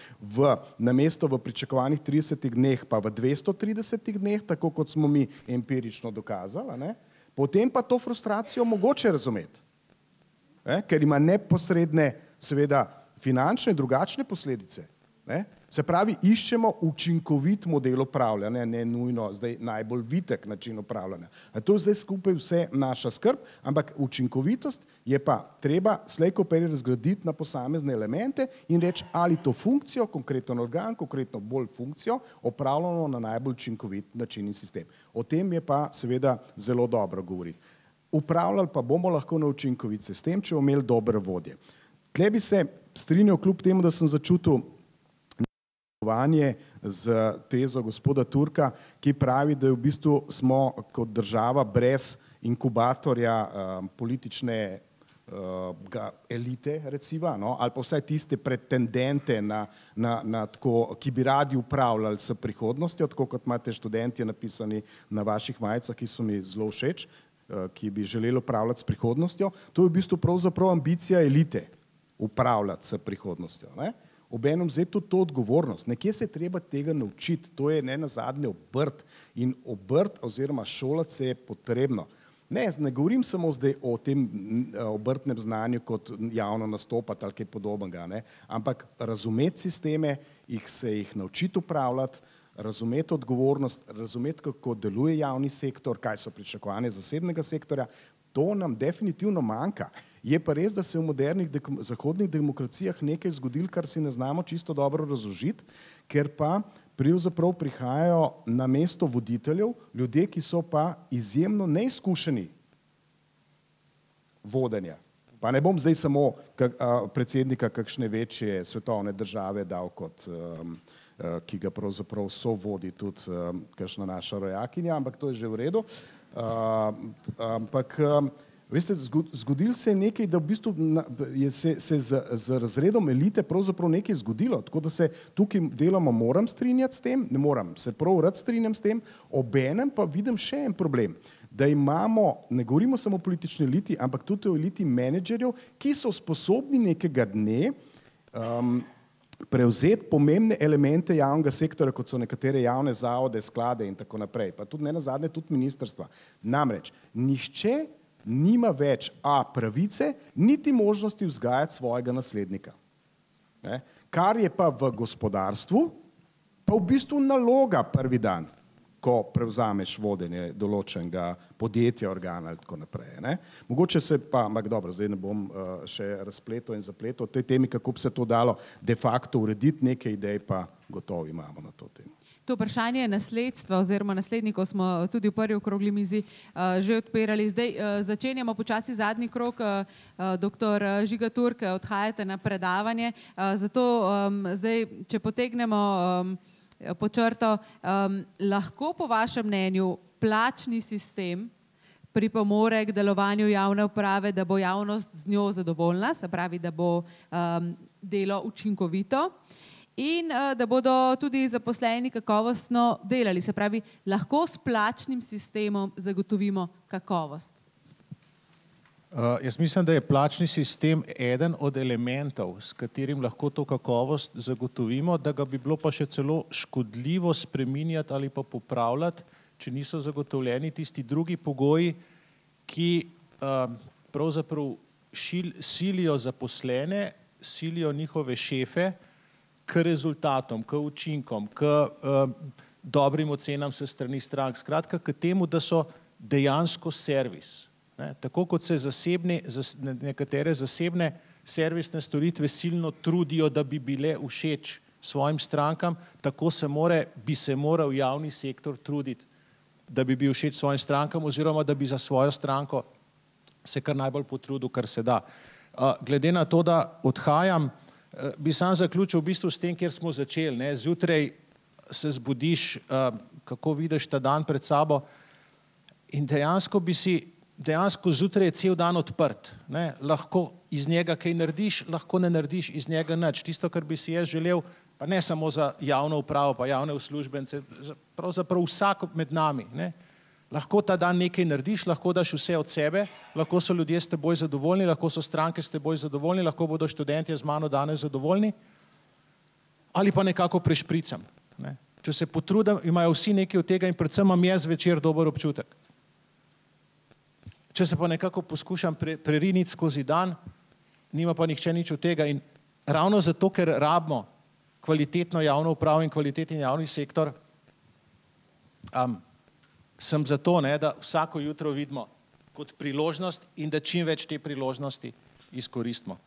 namesto v pričakovanih 30 dneh, pa v 230 dneh, tako kot smo mi empirično dokazali, potem pa to frustracijo mogoče razumeti. ker ima neposredne, seveda, finančne in drugačne posledice. Se pravi, iščemo učinkovit model upravljanja, ne nujno zdaj najbolj vitek način upravljanja. To je zdaj skupaj vse naša skrb, ampak učinkovitost je pa treba slej ko prej razgraditi na posamezne elemente in reči, ali to funkcijo, konkreten organ, konkretno bolj funkcijo, opravljamo na najbolj učinkovit način in sistem. O tem je pa seveda zelo dobro govoriti. Upravljali pa bomo lahko na učinkovit sistem, če bomo imeli dobre vodje. Tle bi se strinjal kljub temu, da sem začutil z tezo gospoda Turka, ki pravi, da v bistvu smo kot država brez inkubatorja politične elite, recimo, ali pa vsaj tiste pretendente, ki bi radi upravljali s prihodnostjo, tako kot imate študentje napisani na vaših majicah, ki so mi zelo všeč, ki bi želeli upravljati s prihodnostjo. To je v bistvu pravzaprav ambicija elite, upravljati s prihodnostjo. Obenem zdaj tudi to odgovornost. Nekje se je treba tega naučiti, to je ne nazadnje obrt in obrt oziroma šolati se je potrebno. Ne govorim samo zdaj o tem obrtnem znanju kot javno nastopati ali kaj podobnega, ampak razumeti sisteme, se jih naučiti upravljati, razumeti odgovornost, razumeti, kako deluje javni sektor, kaj so pričakovanja zasebnega sektorja, to nam definitivno manjka. Je pa res, da se v modernih zahodnih demokracijah nekaj zgodilo, kar si ne znamo čisto dobro razložiti, ker pa pravzaprav prihajajo na mesto voditeljev ljudje, ki so pa izjemno neizkušeni vodenja. Pa ne bom zdaj samo predsednika kakšne večje svetovne države dal kot, ki ga pravzaprav sovodi tudi kakšna naša rojakinja, ampak to je že v redu. Ampak veste, zgodilo se je nekaj, da v bistvu se z razredom elite pravzaprav nekaj zgodilo, tako da se tukaj deloma moram strinjati s tem, ne moram, se prav rad strinjam s tem, obenem pa vidim še en problem, da imamo, ne govorimo samo o politični eliti, ampak tudi o eliti menedžerjev, ki so sposobni nekega dne prevzeti pomembne elemente javnega sektorja, kot so nekatere javne zavode, sklade in tako naprej, pa tudi ne nazadnje tudi ministrstva. Namreč, nihče nima več pravice, niti možnosti vzgajati svojega naslednika. Kar je pa v gospodarstvu, pa v bistvu naloga prvi dan, ko prevzameš vodenje določenega podjetja, organa ali tako naprej. Mogoče se pa, ampak dobro, zdaj ne bom še razpletel in zapletel o tej temi, kako bi se to dalo de facto urediti, nekaj idej pa gotovo imamo na to temo. To vprašanje nasledstva oziroma naslednikov smo tudi v prvi okrogli mizi že odpirali. Zdaj začenjamo počasi zadnji krog. Doktor Žiga Turk, odhajate na predavanje. Zato zdaj, če potegnemo po črto, lahko po vašem mnenju plačni sistem pripomore k delovanju javne uprave, da bo javnost z njo zadovoljna, se pravi, da bo delo učinkovito in da bodo tudi zaposleni kakovostno delali. Se pravi, lahko s plačnim sistemom zagotovimo kakovost. Jaz mislim, da je plačni sistem eden od elementov, s katerim lahko to kakovost zagotovimo, da ga bi bilo pa še celo škodljivo spreminjati ali pa popravljati, če niso zagotovljeni tisti drugi pogoji, ki pravzaprav silijo zaposlene, silijo njihove šefe k rezultatom, k učinkom, k dobrim ocenam se strani strank, skratka k temu, da so dejansko servis. Tako kot se nekatere zasebne servisne storitve silno trudijo, da bi bile všeč svojim strankam, tako bi se moral javni sektor truditi, da bi bil všeč svojim strankam oziroma da bi za svojo stranko se kar najbolj potrudil, kar se da. Glede na to, da odhajam, bi sam zaključil v bistvu s tem, kjer smo začeli. Zjutraj se zbudiš, kako vidiš ta dan pred sabo in dejansko zjutraj je cel dan odprt. Lahko iz njega kaj narediš, lahko ne narediš iz njega nič. Tisto, kar bi si jaz želel, pa ne samo za javno upravo, pa javne uslužbence, pravzaprav vsak med nami. Lahko ta dan nekaj narediš, lahko daš vse od sebe, lahko so ljudje s teboj zadovoljni, lahko so stranke s teboj zadovoljni, lahko bodo študentje z mano danes zadovoljni, ali pa nekako prešpricam. Če se potrudim, imajo vsi nekaj od tega in predvsem imam jaz večer dober občutek. Če se pa nekako poskušam preriniti skozi dan, nima pa nihče nič od tega. In ravno zato, ker rabimo kvalitetno javno upravo in kvaliteten javni sektor, sem zato, da vsako jutro vidimo kot priložnost in da čim več te priložnosti izkoristimo.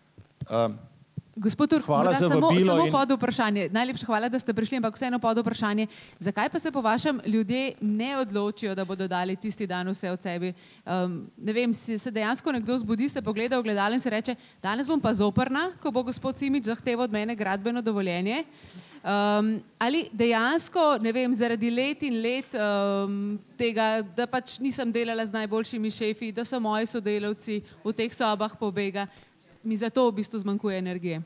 Gospod Turk, samo pod vprašanje. Najlepša hvala, da ste prišli, ampak vseeno pod vprašanje. Zakaj pa se po vašem ljudje ne odločijo, da bodo dali tisti dan vse od sebi? Ne vem, se dejansko nekdo zbudi, se pogleda v ogledalo in se reče, danes bom pa zoprna, ko bo gospod Simič zahteval od mene gradbeno dovoljenje. Ali dejansko, ne vem, zaradi let in let tega, da pač nisem delala z najboljšimi šefi, da so moji sodelavci v teh sobah pobega, mi zato v bistvu zmanjkuje energije?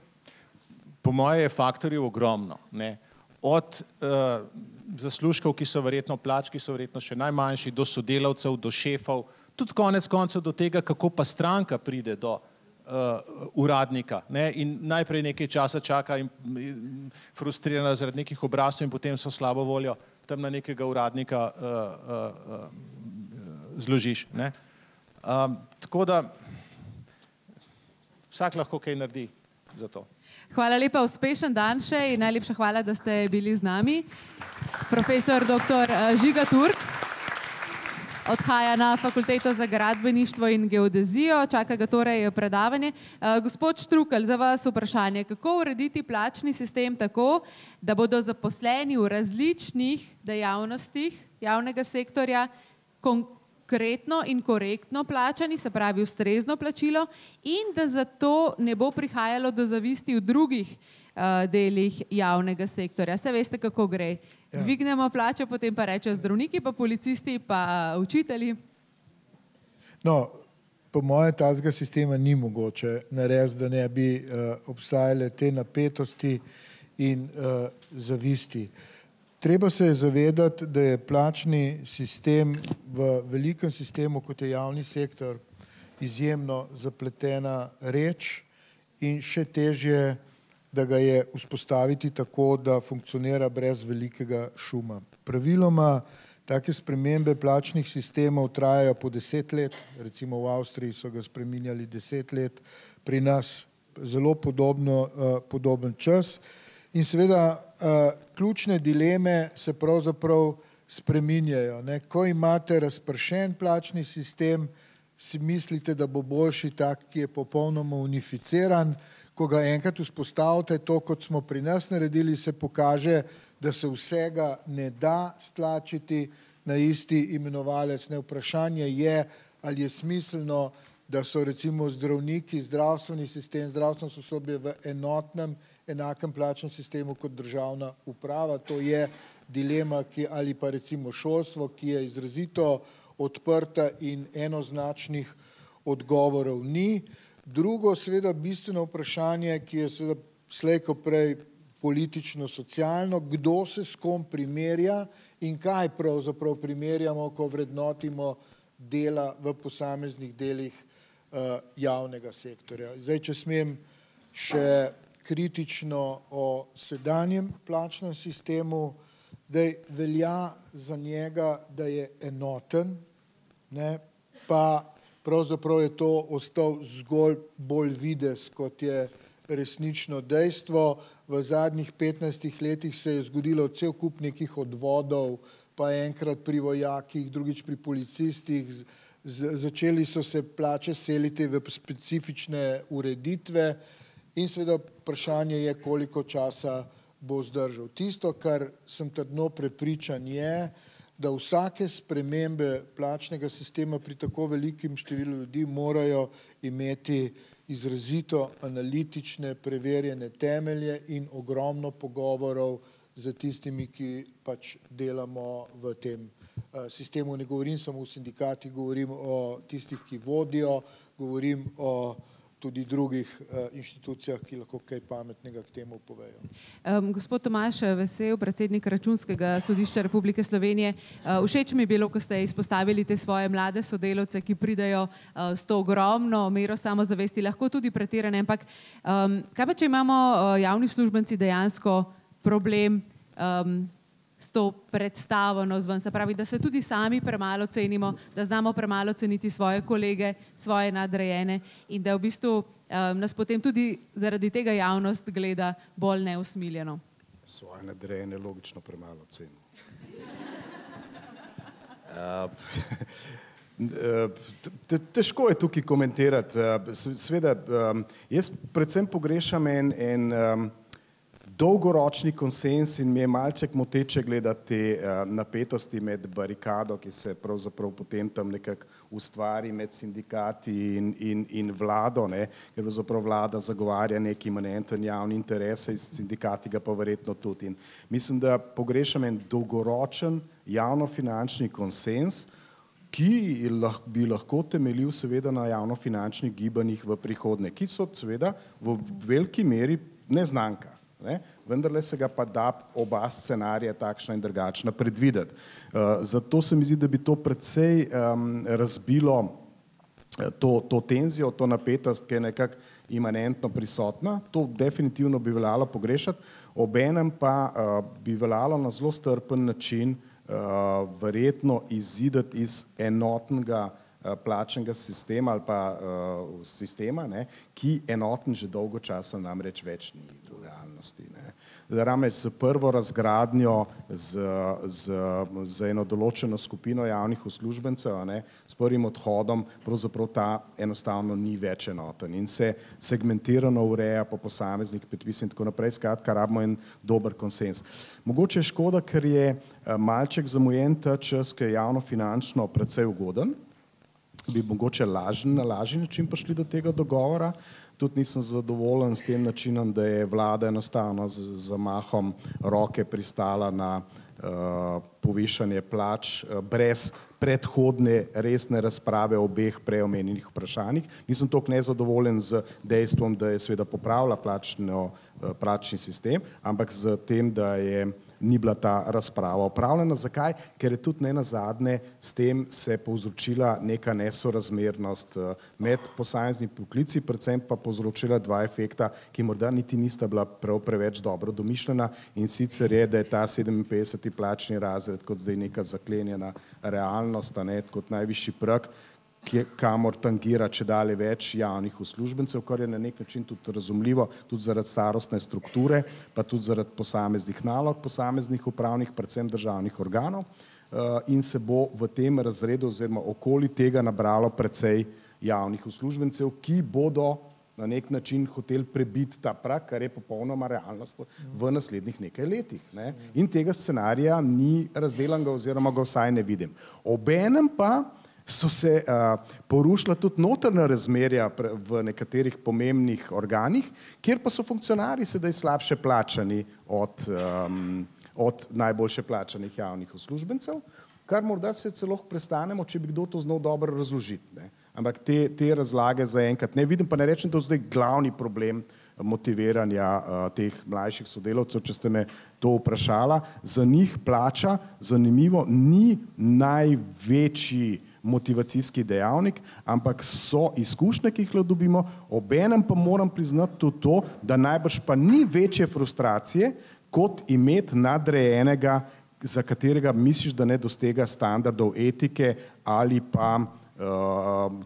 Po moje je faktorjev ogromno. Od zaslužkov, ki so verjetno plač, ki so verjetno še najmanjši, do sodelavcev, do šefov, tudi konec koncev do tega, kako pa stranka pride do uradnika. In najprej nekaj časa čaka in frustrirana zaradi nekih obrazov in potem so slabo voljo tam na nekega uradnika zložiš. Tako da vsak lahko kaj naredi za to. Hvala lepa, uspešen dan še in najlepša hvala, da ste bili z nami. Profesor dr. Žiga Turk odhaja na Fakulteto za gradbeništvo in geodezijo, čaka ga torej predavanje. Gospod Štrukelj, za vas vprašanje, kako urediti plačni sistem tako, da bodo zaposleni v različnih dejavnostih javnega sektorja konkretno in korektno plačani, se pravi ustrezno plačilo, in da zato ne bo prihajalo do zavisti v drugih delih javnega sektorja. Saj veste, kako gre. Dvignemo plače, potem pa rečejo zdravniki, pa policisti, pa učitelji. No, po moje tazga sistema ni mogoče narediti, da ne bi obstajale te napetosti in zavisti. Treba se je zavedati, da je plačni sistem v velikem sistemu, kot je javni sektor, izjemno zapletena reč in še težje, da ga je vzpostaviti tako, da funkcionira brez velikega šuma. Praviloma take spremembe plačnih sistemov trajajo po 10 let, recimo v Avstriji so ga spreminjali 10 let, pri nas zelo podoben čas. In seveda ključne dileme se pravzaprav spreminjajo. Ko imate razpršen plačni sistem, si mislite, da bo boljši tak, ki je popolnoma unificiran. Ko ga enkrat vzpostavite, to, kot smo pri nas naredili, se pokaže, da se vsega ne da stlačiti na isti imenovalec. Vprašanje je, ali je smiselno, da so recimo zdravniki, zdravstveni sistem, zdravstveno sposobje v enakem plačnem sistemu kot državna uprava. To je dilema, ali pa recimo šolstvo, ki je izrazito odprta in enoznačnih odgovorov ni. Drugo, seveda bistveno vprašanje, ki je seveda slej ko prej politično-socialno, kdo se s kom primerja in kaj pravzaprav primerjamo, ko vrednotimo dela v posameznih delih javnega sektorja. Zdaj, če smem še kritično o sedanjem plačnem sistemu, da velja za njega, da je enoten, pa pravzaprav je to ostal zgolj bolj videz, kot je resnično dejstvo. V zadnjih 15 letih se je zgodilo cel kup nekih odvodov, pa enkrat pri vojakih, drugič pri policistih. Začeli so se plače seliti v specifične ureditve in seveda vprašanje je, koliko časa bo zdržal. Tisto, kar sem trdno prepričan, je, da vsake spremembe plačnega sistema pri tako velikim številu ljudi morajo imeti izrazito analitične, preverjene temelje in ogromno pogovorov z tistimi, ki pač delamo v tem sistemu. Ne govorim samo o sindikatih, govorim o tistih, ki vodijo, govorim o tudi drugih inštitucijah, ki lahko kaj pametnega k temu povejo. Gospod Tomaž Vesel, predsednik Računskega sodišča Republike Slovenije, všeč mi je bilo, ko ste izpostavili te svoje mlade sodelavce, ki pridejo s to ogromno mero samozavesti, lahko tudi pretirane, ampak kaj pa, če imamo javni uslužbenci dejansko problem s to predstavo navzven. Se pravi, da se tudi sami premalo cenimo, da znamo premalo ceniti svoje kolege, svoje nadrejene in da v bistvu nas potem tudi zaradi tega javnost gleda bolj neusmiljeno. Svoje nadrejene logično premalo cenimo. Težko je tukaj komentirati. Sveda, jaz predvsem pogrešam en dolgoročni konsens in mi je malček moteče gledati te napetosti med barikado, ki se pravzaprav potem tam nekako ustvari med sindikati in vlado, ne, ker pravzaprav vlada zagovarja neki imanenten javni interes, sindikati ga pa verjetno tudi. In mislim, da pogrešam en dolgoročen javnofinančni konsens, ki bi lahko temeljil seveda na javnofinančnih gibanjih v prihodnje, ki so seveda v veliki meri neznanka. Ne? Vendarle se ga pa da oba scenarija takšna in drugačna predvideti. Zato se mi zdi, da bi to precej razbilo to tenzijo, to napetost, ki je nekako imanentno prisotna. To definitivno bi veljalo pogrešati, obenem pa bi veljalo na zelo strpen način verjetno izideti iz enotnega plačnega sistema ali pa sistema, ne, ki enoten že dolgo časa namreč več ni v realnosti. Namreč s prvo razgradnjo z eno določeno skupino javnih uslužbencev, ne, s prvim odhodom, pravzaprav ta enostavno ni več enoten in se segmentirano ureja po posameznih predpisih in tako naprej. Skratka, rabimo en dober konsens. Mogoče je škoda, ker je malček zamujen ta čas, ki je javnofinančno precej ugoden, bi mogoče na lažji način prišli do tega dogovora. Tudi nisem zadovoljen s tem načinom, da je vlada enostavno z zamahom roke pristala na povišanje plač brez predhodne resne razprave o obeh preomenjenih vprašanjih. Nisem toliko nezadovoljen z dejstvom, da je seveda popravila plačni sistem, ampak z tem, da ni bila ta razprava opravljena. Zakaj? Ker je tudi nenazadnje s tem se povzročila neka nesorazmernost med posameznimi poklici, predvsem pa povzročila dva efekta, ki morda niti nista bila preveč dobro domišljena, in sicer je, da je ta 57. plačni razred kot zdaj neka zaklenjena realnost, kot najvišji prag, kamor tangira čedalje več javnih uslužbencev, kar je na nek način tudi razumljivo, tudi zaradi starostne strukture, pa tudi zaradi posameznih nalog, posameznih upravnih, predvsem državnih organov, in se bo v tem razredu oziroma okoli tega nabralo precej javnih uslužbencev, ki bodo na nek način hoteli prebiti ta prag, kar je popolnoma realnost v naslednjih nekaj letih. Ne? In tega scenarija ni razdelanega oziroma ga vsaj ne vidim. Obenem pa so se porušila tudi notranja razmerja v nekaterih pomembnih organih, kjer pa so funkcionarji sedaj slabše plačani od najboljše plačanih javnih uslužbencev, kar morda se celo prestanemo, če bi kdo to znal dobro razložiti. Ne? Ampak te razlage zaenkrat ne vidim, pa ne rečem, da je zdaj glavni problem motiviranja teh mlajših sodelavcev, če ste me to vprašala. Za njih plača, zanimivo, ni največji motivacijski dejavnik, ampak so izkušnje, ki jih lahko dobimo, obenem pa moram priznati tudi to, da najbrž pa ni večje frustracije, kot imeti nadrejenega, za katerega misliš, da ne dosega standardov etike ali pa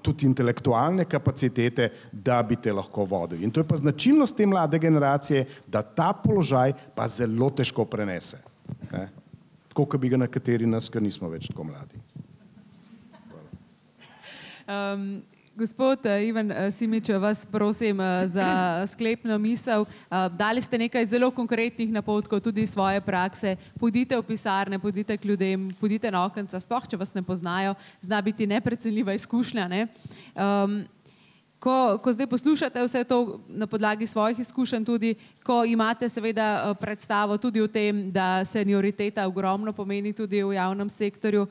tudi intelektualne kapacitete, da bi te lahko vodil. In to je pa značilnost te mlade generacije, da ta položaj pa zelo težko prenese. Tako, kot bi ga nekateri nas, ker nismo več tako mladi. Gospod Ivan Simič, vas prosim za sklepno misel. Dali ste nekaj zelo konkretnih napotkov tudi iz svoje prakse. Pojdite v pisarne, pojdite k ljudem, pojdite na okenca, sploh če vas ne poznajo, zna biti neprecenljiva izkušnja. Ne? Ko zdaj poslušate vse to na podlagi svojih izkušenj tudi, ko imate seveda predstavo tudi o tem, da senioriteta ogromno pomeni tudi v javnem sektorju,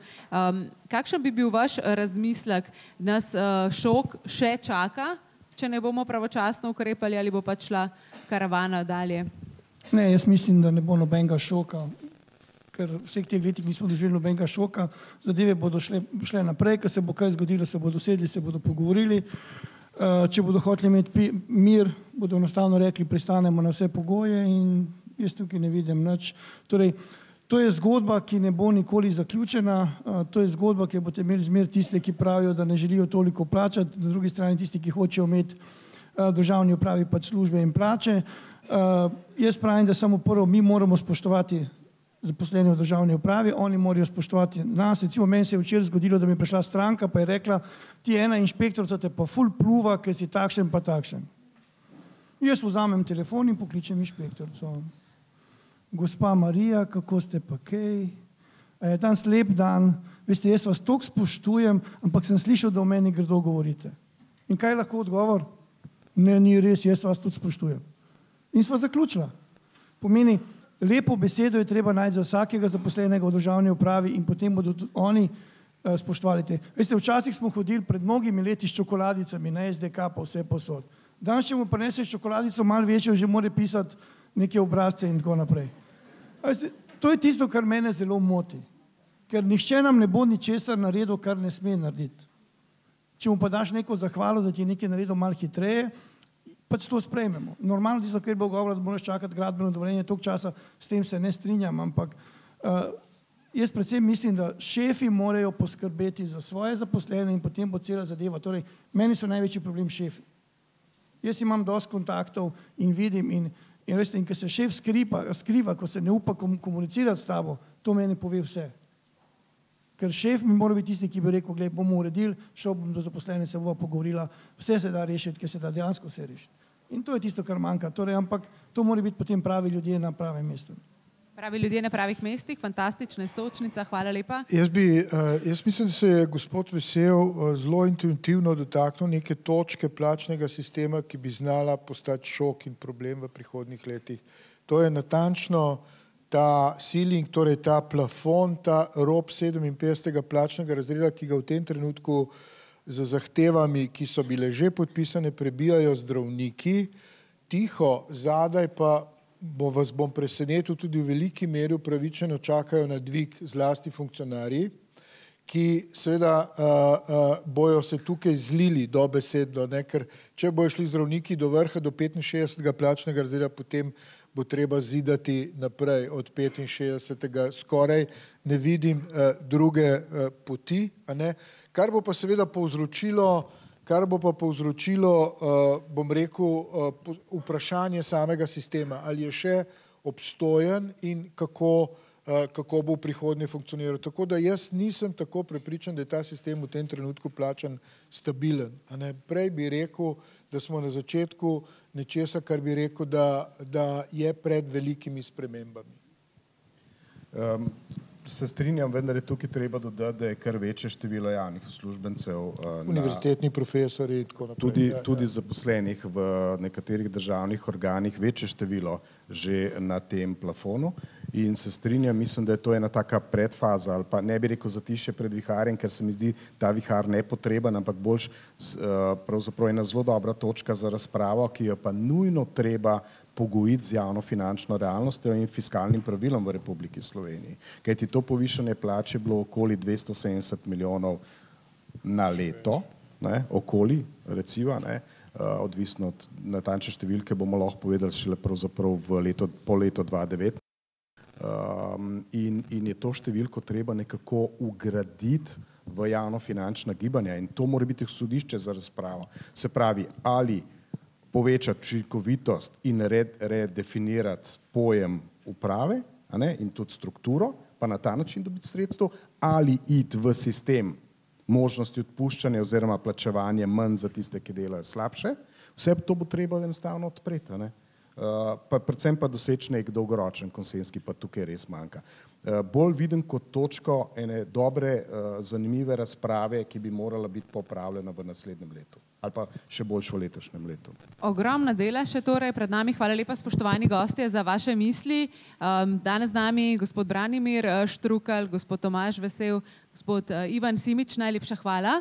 kakšen bi bil vaš razmislek? Nas šok še čaka, če ne bomo pravočasno ukrepali, ali bo pa šla karavana dalje? Ne, jaz mislim, da ne bo nobenega šoka, ker vseh teh letih nismo doživeli nobenega šoka. Zadeve bodo šle naprej, ko se bo kaj zgodilo, se bodo sedli, se bodo pogovorili. Če bodo hoteli imeti mir, bodo enostavno rekli, pristanemo na vse pogoje in jaz tukaj ne vidim nič. Torej, To je zgodba, ki ne bo nikoli zaključena, to je zgodba, ki boste imeli zmer tiste, ki pravijo, da ne želijo toliko plačati, na drugi strani tisti, ki hočejo imeti državni upravi pač službe in plače. Jaz pravim, da samo prvo, mi moramo spoštovati zaposlene v državni upravi, oni morajo spoštovati nas. Recimo, meni se je včeraj zgodilo, da mi je prišla stranka, pa je rekla, ti ena inšpektorica te pa ful pluva, ker si takšen pa takšen. Jaz vzamem telefon in pokličem inšpektorico. Gospa Marija, kako ste pa kaj? Je danes lep dan, veste, jaz vas toliko spoštujem, ampak sem slišal, da o meni grdo govorite. In kaj je lahko odgovor? Ne, ni res, jaz vas tudi spoštujem. In sva zaključila. Pomeni, lepo besedo je treba najti za vsakega zaposlenega v državni upravi in potem bodo tudi oni spoštovali te. Veste, včasih smo hodili pred mnogimi leti s čokoladicami na SDK pa vse posod. Danes, če mu prineseš čokoladico malo večjo, že mora pisati neke obrazce in tako naprej. Veste, to je tisto, kar mene zelo moti. Ker nihče nam ne bo ničesar naredil, kar ne sme narediti. Če mu pa daš neko zahvalo, da ti je nekaj naredil malo hitreje, pač to sprejmemo. Normalno tisto, kar bo govora, da moraš čakati gradbeno dovoljenje, toliko časa, s tem se ne strinjam, ampak jaz predvsem mislim, da šefi morajo poskrbeti za svoje zaposlene in potem bo cela zadeva. Torej, meni so največji problem šefi. Jaz imam dosti kontaktov in vidim in veste, in ko se šef skriva, ko se ne upa komunicirati s tabo, to meni pove vse. Ker šef mi mora biti tisti, ki bi rekel, gled, bomo uredili, šel bom do zaposlene, se bova pogovorila, vse se da rešiti, ker se da dejansko vse rešiti. In to je tisto, kar manjka. Torej, ampak to mora biti potem pravi ljudje na pravem mestu. Pravi ljudje na pravih mestih, fantastična istočnica, hvala lepa. Jaz mislim, da se je gospod Vesel zelo intuitivno dotaknil neke točke plačnega sistema, ki bi znala postati šok in problem v prihodnjih letih. To je natančno ta ceiling, torej ta plafon, ta rob 57. plačnega razreda, ki ga v tem trenutku z zahtevami, ki so bile že podpisane, prebijajo zdravniki, tiho, zadaj pa vas bom presenetil, tudi v veliki meri upravičeno čakajo na dvig zlasti funkcionarji, ki seveda bojo se tukaj zlili dobesedno, ker če bojo šli zdravniki do vrha, do 65. plačnega razreda, potem bo treba zidati naprej od 65. skoraj ne vidim druge poti, kar bo pa seveda povzročilo, bom rekel, vprašanje samega sistema, ali je še obstojen in kako bo v prihodnje funkcioniral. Tako da jaz nisem tako prepričan, da je ta sistem v tem trenutku plačan stabilen. Prej bi rekel, da smo na začetku nečesa, kar bi rekel, da je pred velikimi spremembami. Se strinjam, vendar je tukaj treba dodati, da je kar večje število javnih uslužbencev. Univerzitetni profesori in tako naprej. Tudi zaposlenih v nekaterih državnih organih, večje število že na tem plafonu. In se strinjam, mislim, da je to ena taka predfaza, ali pa ne bi rekel zatišje pred viharjem, ker se mi zdi ta vihar nepotreben, ampak boljš pravzaprav ena zelo dobra točka za razpravo, ki jo pa nujno treba pogojiti z javno finančno realnostjo in fiskalnim pravilom v Republiki Sloveniji. Kajti to povišanje plače je bilo okoli 270 milijonov na leto, okoli, recimo, odvisno od natančne številke bomo lahko povedali šele pravzaprav po letu 2009. In je to številko treba nekako ugraditi v javno finančna gibanja in to mora biti sodišče za razpravo. Se pravi, ali povečati učinkovitost in redefinirati pojem uprave in tudi strukturo, pa na ta način dobiti sredstvo, ali iti v sistem možnosti odpuščanja oziroma plačevanja manj za tiste, ki delajo slabše. Vse to bo treba enostavno odpreti. Predvsem pa doseči nek dolgoročen konsenz, ki pa tukaj res manjka. Bolj vidim kot točko ene dobre, zanimive razprave, ki bi morala biti popravljena v naslednjem letu ali pa še boljš v letošnjem letu. Ogromna dela še torej pred nami. Hvala lepa, spoštovani gostje, za vaše misli. Danes z nami gospod Branimir Štrukelj, gospod Tomaž Vesel, gospod Ivan Simič, najlepša hvala.